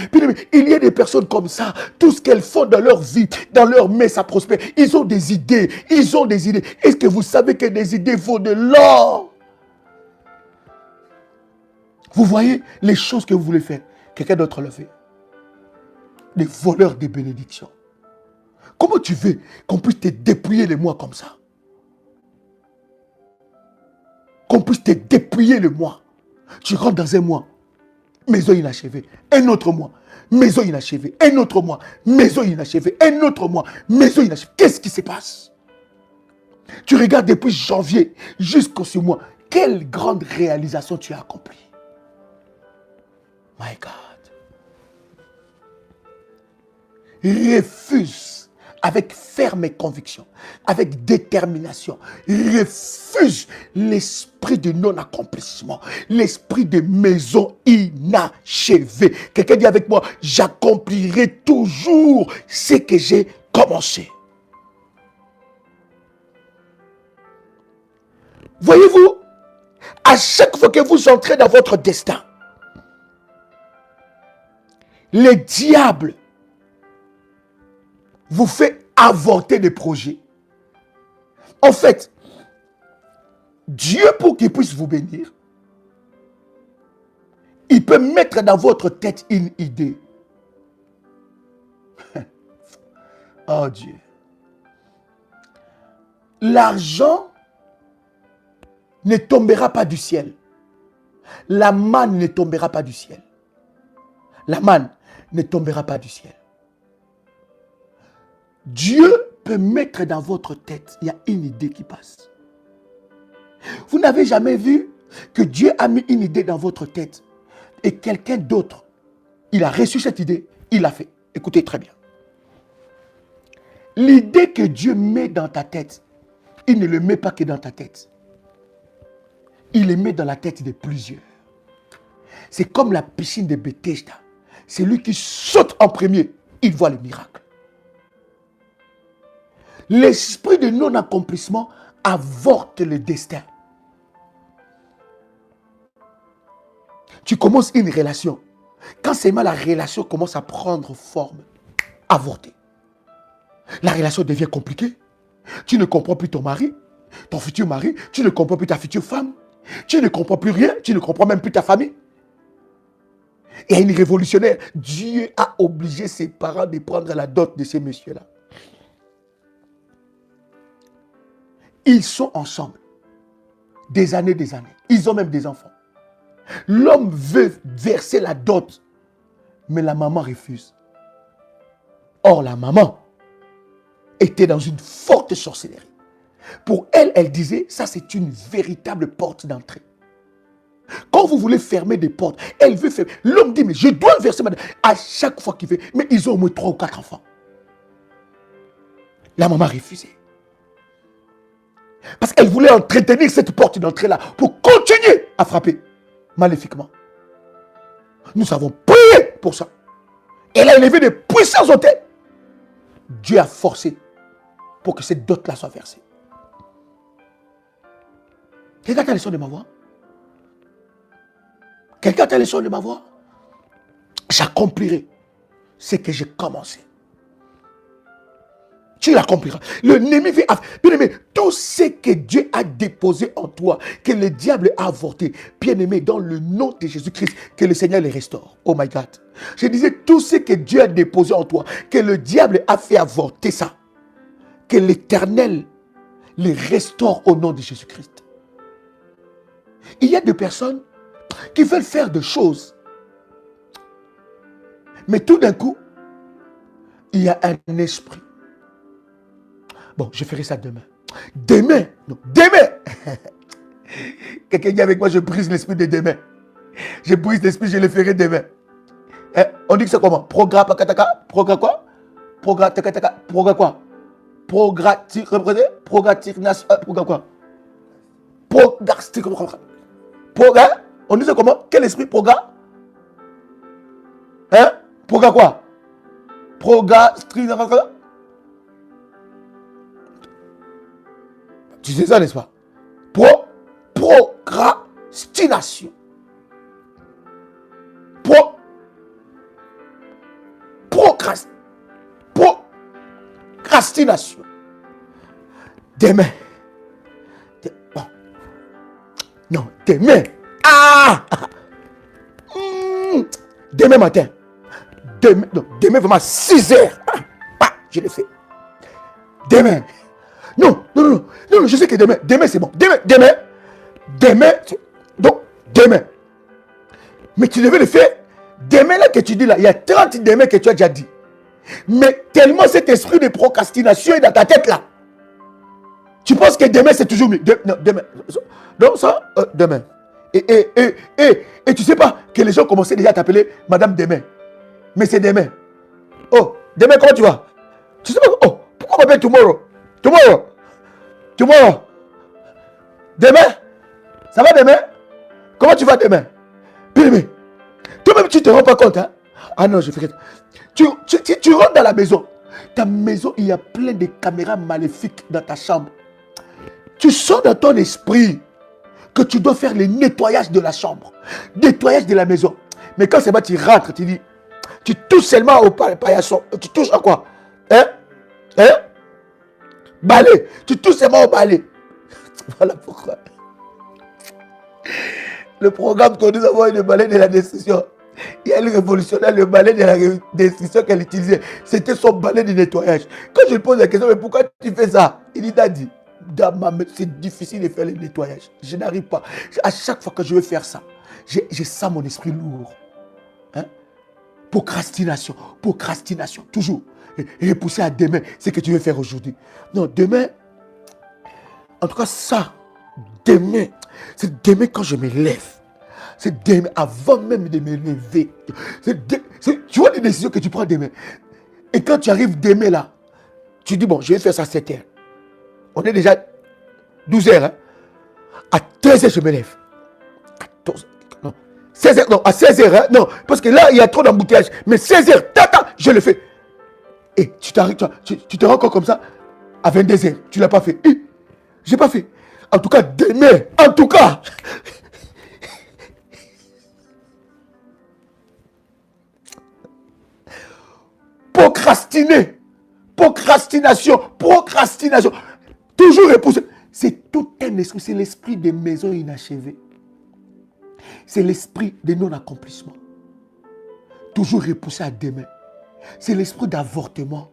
Il y a des personnes comme ça. Tout ce qu'elles font dans leur vie, dans leur main, ça prospère. Ils ont des idées. Ils ont des idées. Est-ce que vous savez que des idées vaut de l'or? Vous voyez les choses que vous voulez faire. Quelqu'un d'autre le fait. Des voleurs des bénédictions. Comment tu veux qu'on puisse te dépouiller le mois comme ça? Qu'on puisse te dépouiller le mois. Tu rentres dans un mois, maison inachevée. Un autre mois, maison inachevée. Un autre mois, maison inachevée. Un autre mois, maison inachevée. Qu'est-ce qui se passe? Tu regardes depuis janvier jusqu'au ce mois. Quelle grande réalisation tu as accomplie. My God. Refuse avec ferme conviction, avec détermination. Refuse l'esprit de non-accomplissement, l'esprit de maison inachevée. Quelqu'un dit avec moi, j'accomplirai toujours ce que j'ai commencé. Voyez-vous, à chaque fois que vous entrez dans votre destin, le diable vous fait avorter des projets. En fait, Dieu, pour qu'il puisse vous bénir, il peut mettre dans votre tête une idée. Oh Dieu. L'argent ne tombera pas du ciel. La manne ne tombera pas du ciel. La manne ne tombera pas du ciel. Dieu peut mettre dans votre tête, il y a une idée qui passe. Vous n'avez jamais vu que Dieu a mis une idée dans votre tête et quelqu'un d'autre, il a reçu cette idée, il l'a fait. Écoutez très bien. L'idée que Dieu met dans ta tête, il ne le met pas que dans ta tête. Il le met dans la tête de plusieurs. C'est comme la piscine de Bethesda. C'est lui qui saute en premier, il voit le miracle. L'esprit de non-accomplissement avorte le destin. Tu commences une relation. Quand seulement la relation commence à prendre forme, avorter. La relation devient compliquée. Tu ne comprends plus ton mari, ton futur mari. Tu ne comprends plus ta future femme. Tu ne comprends plus rien. Tu ne comprends même plus ta famille. Il y a une révolutionnaire. Dieu a obligé ses parents de prendre la dot de ces messieurs-là. Ils sont ensemble. Des années. Ils ont même des enfants. L'homme veut verser la dot. Mais la maman refuse. Or, la maman était dans une forte sorcellerie. Pour elle, elle disait, ça c'est une véritable porte d'entrée. Quand vous voulez fermer des portes, elle veut fermer. L'homme dit, mais je dois verser ma dot. À chaque fois qu'il fait, mais ils ont au moins 3 ou 4 enfants. La maman refusait. Parce qu'elle voulait entretenir cette porte d'entrée-là pour continuer à frapper maléfiquement. Nous avons prié pour ça. Elle a élevé des puissants hôtels. Dieu a forcé pour que cette dot-là soit versée. Quelqu'un a le son de ma voix? Quelqu'un a le son de ma voix? J'accomplirai ce que j'ai commencé. Tu l'accompliras. Le ennemi veut... Bien-aimé, tout ce que Dieu a déposé en toi, que le diable a avorté, bien-aimé, dans le nom de Jésus-Christ, que le Seigneur les restaure. Oh my God. Je disais, tout ce que Dieu a déposé en toi, que le diable a fait avorter ça, que l'Éternel les restaure au nom de Jésus-Christ. Il y a des personnes qui veulent faire des choses, mais tout d'un coup, il y a un esprit. Bon, je ferai ça demain. Demain. Non, demain. Quelqu'un dit avec moi, je brise l'esprit de demain. Je brise l'esprit, je le ferai demain. Hein? On dit que c'est comment? Programme pakataka? Programme quoi? Programme takataka? Programme quoi? Programme quoi? Programme. On dit c'est comment? Quel esprit? Programme? Hein? Programme quoi? Programme. Tu sais ça, n'est-ce pas? Procrastination. Procrastination. Demain. Bon. Non, demain. Ah! Demain matin. Demain vraiment 6 heures. Je le fais. Demain. Non, je sais que demain c'est bon. Demain, donc demain. Mais tu devais le faire. Demain là que tu dis là, il y a 30 demain que tu as déjà dit. Mais tellement cet esprit de procrastination est dans ta tête là. Tu penses que demain c'est toujours mieux. Non, demain. Donc ça, demain. Et tu sais pas que les gens commençaient déjà à t'appeler Madame Demain. Mais c'est demain. Oh, demain comment tu vas? Tu sais pas, oh, pourquoi on m'appelle tomorrow? Tomorrow. Demain? Ça va demain? Comment tu vas demain? Bien, toi-même tu te rends pas compte, hein? Ah non, je fais. Tu rentres dans la maison. Ta maison, il y a plein de caméras maléfiques dans ta chambre. Tu sens dans ton esprit que tu dois faire le nettoyage de la chambre, nettoyage de la maison. Mais quand c'est pas, tu rentres, tu dis, tu touches seulement au paillasson. Tu touches à quoi? Hein? Balai. Tu touches seulement au balai. Voilà pourquoi. Le programme que nous avons eu, le balai de la destruction. Il y a le révolutionnaire, le balai de la destruction qu'elle utilisait. C'était son balai de nettoyage. Quand je lui pose la question, mais pourquoi tu fais ça? Il dit, Daddy, c'est difficile de faire le nettoyage. Je n'arrive pas. À chaque fois que je veux faire ça, j'ai ça mon esprit lourd. Hein? Procrastination, toujours. Et repousser à demain ce que tu veux faire aujourd'hui. Non, demain, en tout cas ça, demain, c'est demain quand je me lève. C'est demain, avant même de me lever. Tu vois les décisions que tu prends demain. Et quand tu arrives demain là, tu dis bon, je vais faire ça à 7 heures. On est déjà 12 heures. Hein? À 13 heures, je me lève. 14, non. 16 heures, non, à 16 heures, hein? Non, parce que là, il y a trop d'embouteillage. Mais 16 heures, je le fais. Et tu te rends compte comme ça, à 22 heures, tu ne l'as pas fait. Je n'ai pas fait. En tout cas, demain, procrastination. Toujours repousser. C'est tout un esprit, c'est l'esprit des maisons inachevées. C'est l'esprit de non-accomplissement. Toujours repousser à demain. C'est l'esprit d'avortement,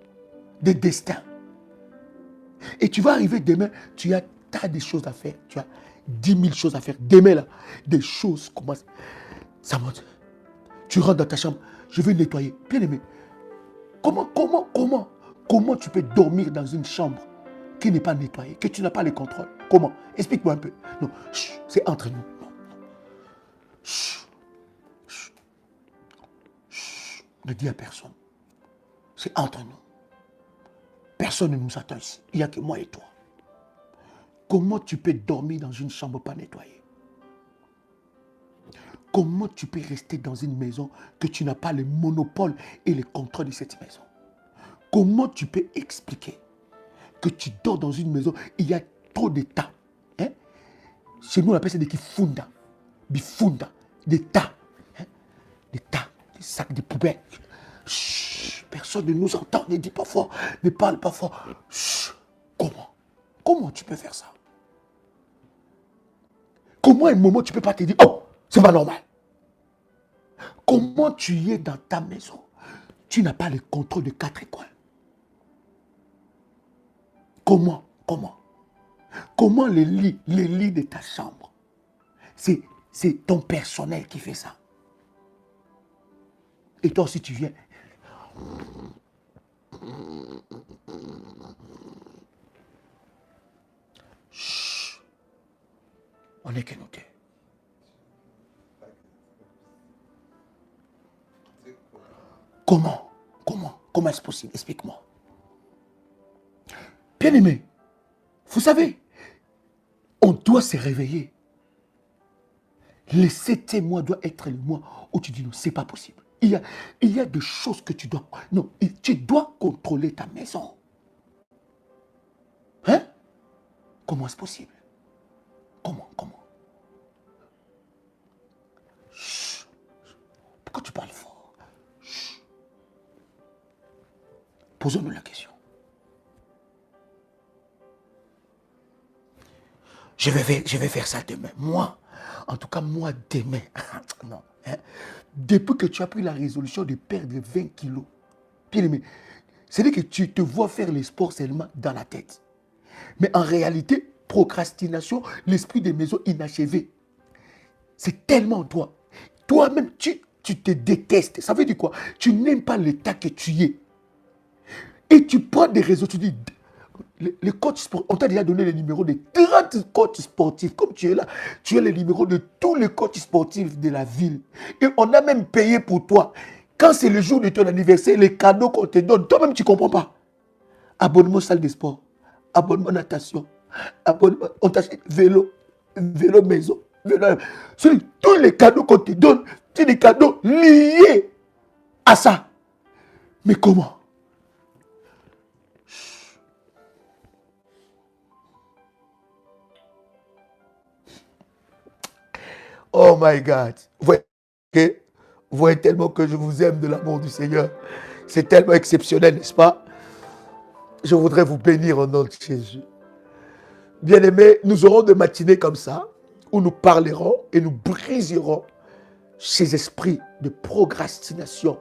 de destin. Et tu vas arriver demain, tu as tas de choses à faire. Tu as 10 000 choses à faire. Demain, là, des choses commencent. Ça monte. Tu rentres dans ta chambre, je vais nettoyer. Bien aimé, comment tu peux dormir dans une chambre qui n'est pas nettoyée, que tu n'as pas le contrôle? Comment? Explique-moi un peu. Non, c'est entre nous. Non. Ne dis à personne. C'est entre nous. Personne ne nous attend ici. Il n'y a que moi et toi. Comment tu peux dormir dans une chambre pas nettoyée? Comment tu peux rester dans une maison que tu n'as pas le monopole et le contrôle de cette maison? Comment tu peux expliquer que tu dors dans une maison, il y a trop de tas? Hein? Chez nous, on appelle ça des kifunda, bifunda, des tas. Hein? Des tas, des sacs, des poubelles. Chut, personne ne nous entend, ne dit pas fort, ne parle pas fort. Chut. Comment tu peux faire ça? Comment à un moment tu ne peux pas te dire, oh, c'est pas normal? Comment tu y es dans ta maison? Tu n'as pas le contrôle de 4 coins. Comment les lits de ta chambre, c'est ton personnel qui fait ça. Et toi aussi tu viens. Chut. On n'est que noté. Comment est-ce possible? Explique-moi. Bien aimé, vous savez, on doit se réveiller. Le 7e mois doit être le mois où tu dis non, c'est pas possible. Il y a des choses que tu dois... Non, tu dois contrôler ta maison. Hein? Comment est-ce possible? Comment? Chut. Pourquoi tu parles fort? Chut. Posons-nous la question. Je vais faire ça demain. Moi, en tout cas, moi, demain. Non. Hein? Depuis que tu as pris la résolution de perdre 20 kilos, bien-aimé, c'est-à-dire que tu te vois faire les sports seulement dans la tête. Mais en réalité, procrastination, l'esprit des maisons inachevées, c'est tellement toi. Toi-même, tu te détestes. Ça veut dire quoi? Tu n'aimes pas l'état que tu es. Et tu prends des réseaux, tu dis, les coachs sportifs, on t'a déjà donné les numéros de 30 coachs sportifs. Comme tu es là, tu as les numéros de tous les coachs sportifs de la ville. Et on a même payé pour toi. Quand c'est le jour de ton anniversaire, les cadeaux qu'on te donne, toi-même tu ne comprends pas. Abonnement salle de sport, abonnement natation, abonnement, on t'achète vélo maison, vélo. Tous les cadeaux qu'on te donne, c'est des cadeaux liés à ça. Mais comment? Oh my God. Vous voyez tellement que je vous aime de l'amour du Seigneur. C'est tellement exceptionnel, n'est-ce pas? Je voudrais vous bénir au nom de Jésus. Bien-aimés, nous aurons des matinées comme ça, où nous parlerons et nous briserons ces esprits de procrastination,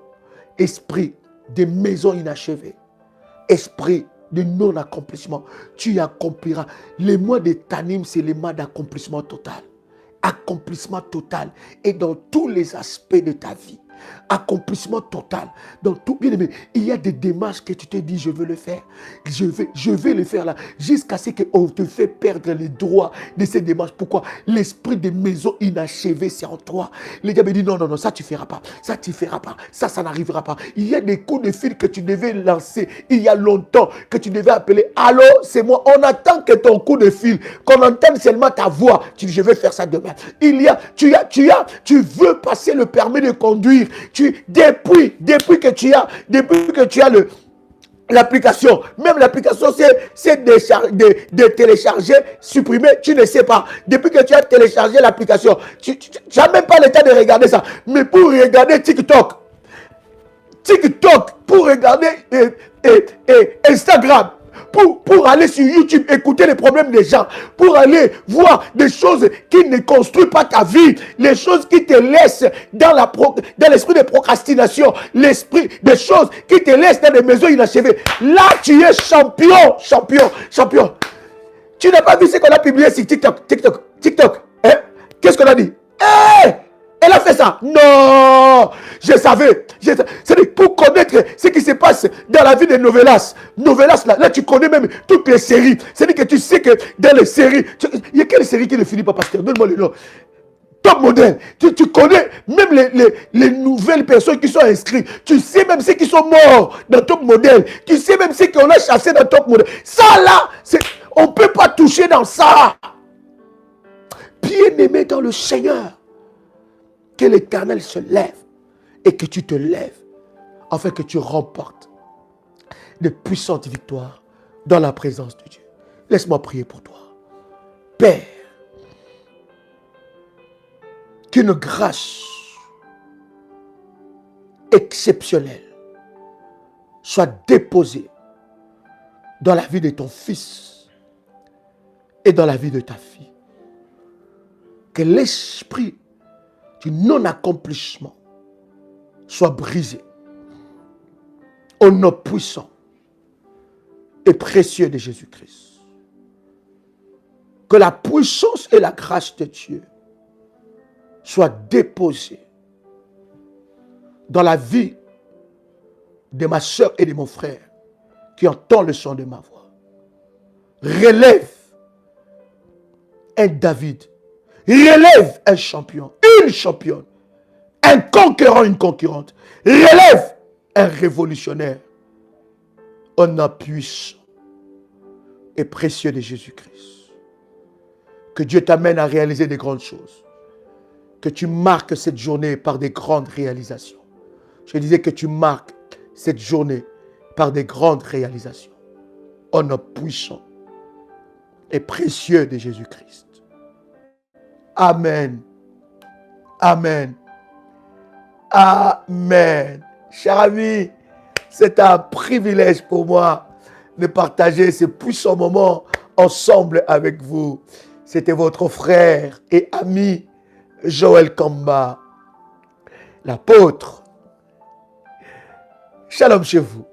esprits de maisons inachevées, esprit de non-accomplissement. Tu y accompliras. Les mois de Tanim, c'est les mois d'accomplissement total. Accomplissement total. Et dans tous les aspects de ta vie. Accomplissement total. Dans tout, bien aimé, il y a des démarches que tu te dis, je veux le faire. Je vais le faire là. Jusqu'à ce qu'on te fait perdre les droits de ces démarches. Pourquoi? L'esprit des maisons inachevées, c'est en toi. Les gars me disent, non, ça tu ne feras pas. Ça tu ne feras pas. Ça n'arrivera pas. Il y a des coups de fil que tu devais lancer il y a longtemps, que tu devais appeler. Allô, c'est moi. On attend que ton coup de fil, qu'on entende seulement ta voix. Tu dis, je vais faire ça demain. Tu veux passer le permis de conduire. Depuis que tu as l'application, même l'application c'est de télécharger, supprimer, tu ne sais pas. Depuis que tu as téléchargé l'application, tu n'as même pas le temps de regarder ça. Mais pour regarder TikTok, pour regarder Instagram, pour aller sur YouTube, écouter les problèmes des gens, pour aller voir des choses qui ne construisent pas ta vie, les choses qui te laissent dans l'esprit de procrastination, l'esprit des choses qui te laissent dans des maisons inachevées. Là, tu es champion. Tu n'as pas vu ce qu'on a publié sur TikTok. Hein? Qu'est-ce qu'on a dit? Elle a fait ça. Non, je savais. C'est pour connaître ce qui se passe dans la vie de Novelas. Novelas, là, tu connais même toutes les séries. C'est-à-dire que tu sais que dans les séries, il y a quelle série qui ne finit pas, pasteur? Donne-moi le nom. Top modèle. Tu connais même les nouvelles personnes qui sont inscrites. Tu sais même ceux qui sont morts dans Top modèle. Tu sais même ceux qu'on a chassés dans Top modèle. Ça là, on ne peut pas toucher dans ça. Bien-aimé dans le Seigneur. Que l'Éternel se lève et que tu te lèves afin que tu remportes de puissantes victoires dans la présence de Dieu. Laisse-moi prier pour toi. Père, qu'une grâce exceptionnelle soit déposée dans la vie de ton fils et dans la vie de ta fille. Que l'esprit du non-accomplissement soit brisé au nom puissant et précieux de Jésus-Christ. Que la puissance et la grâce de Dieu soient déposées dans la vie de ma soeur et de mon frère qui entend le son de ma voix. Relève un David. Relève un champion, une championne, un conquérant, une concurrente. Relève un révolutionnaire. Au nom puissant et précieux de Jésus-Christ. Que Dieu t'amène à réaliser des grandes choses. Que tu marques cette journée par des grandes réalisations. Je disais que tu marques cette journée par des grandes réalisations. Au nom puissant et précieux de Jésus-Christ. Amen. Amen. Amen. Cher ami, c'est un privilège pour moi de partager ce puissant moment ensemble avec vous. C'était votre frère et ami Joël Kamba, l'apôtre. Shalom chez vous.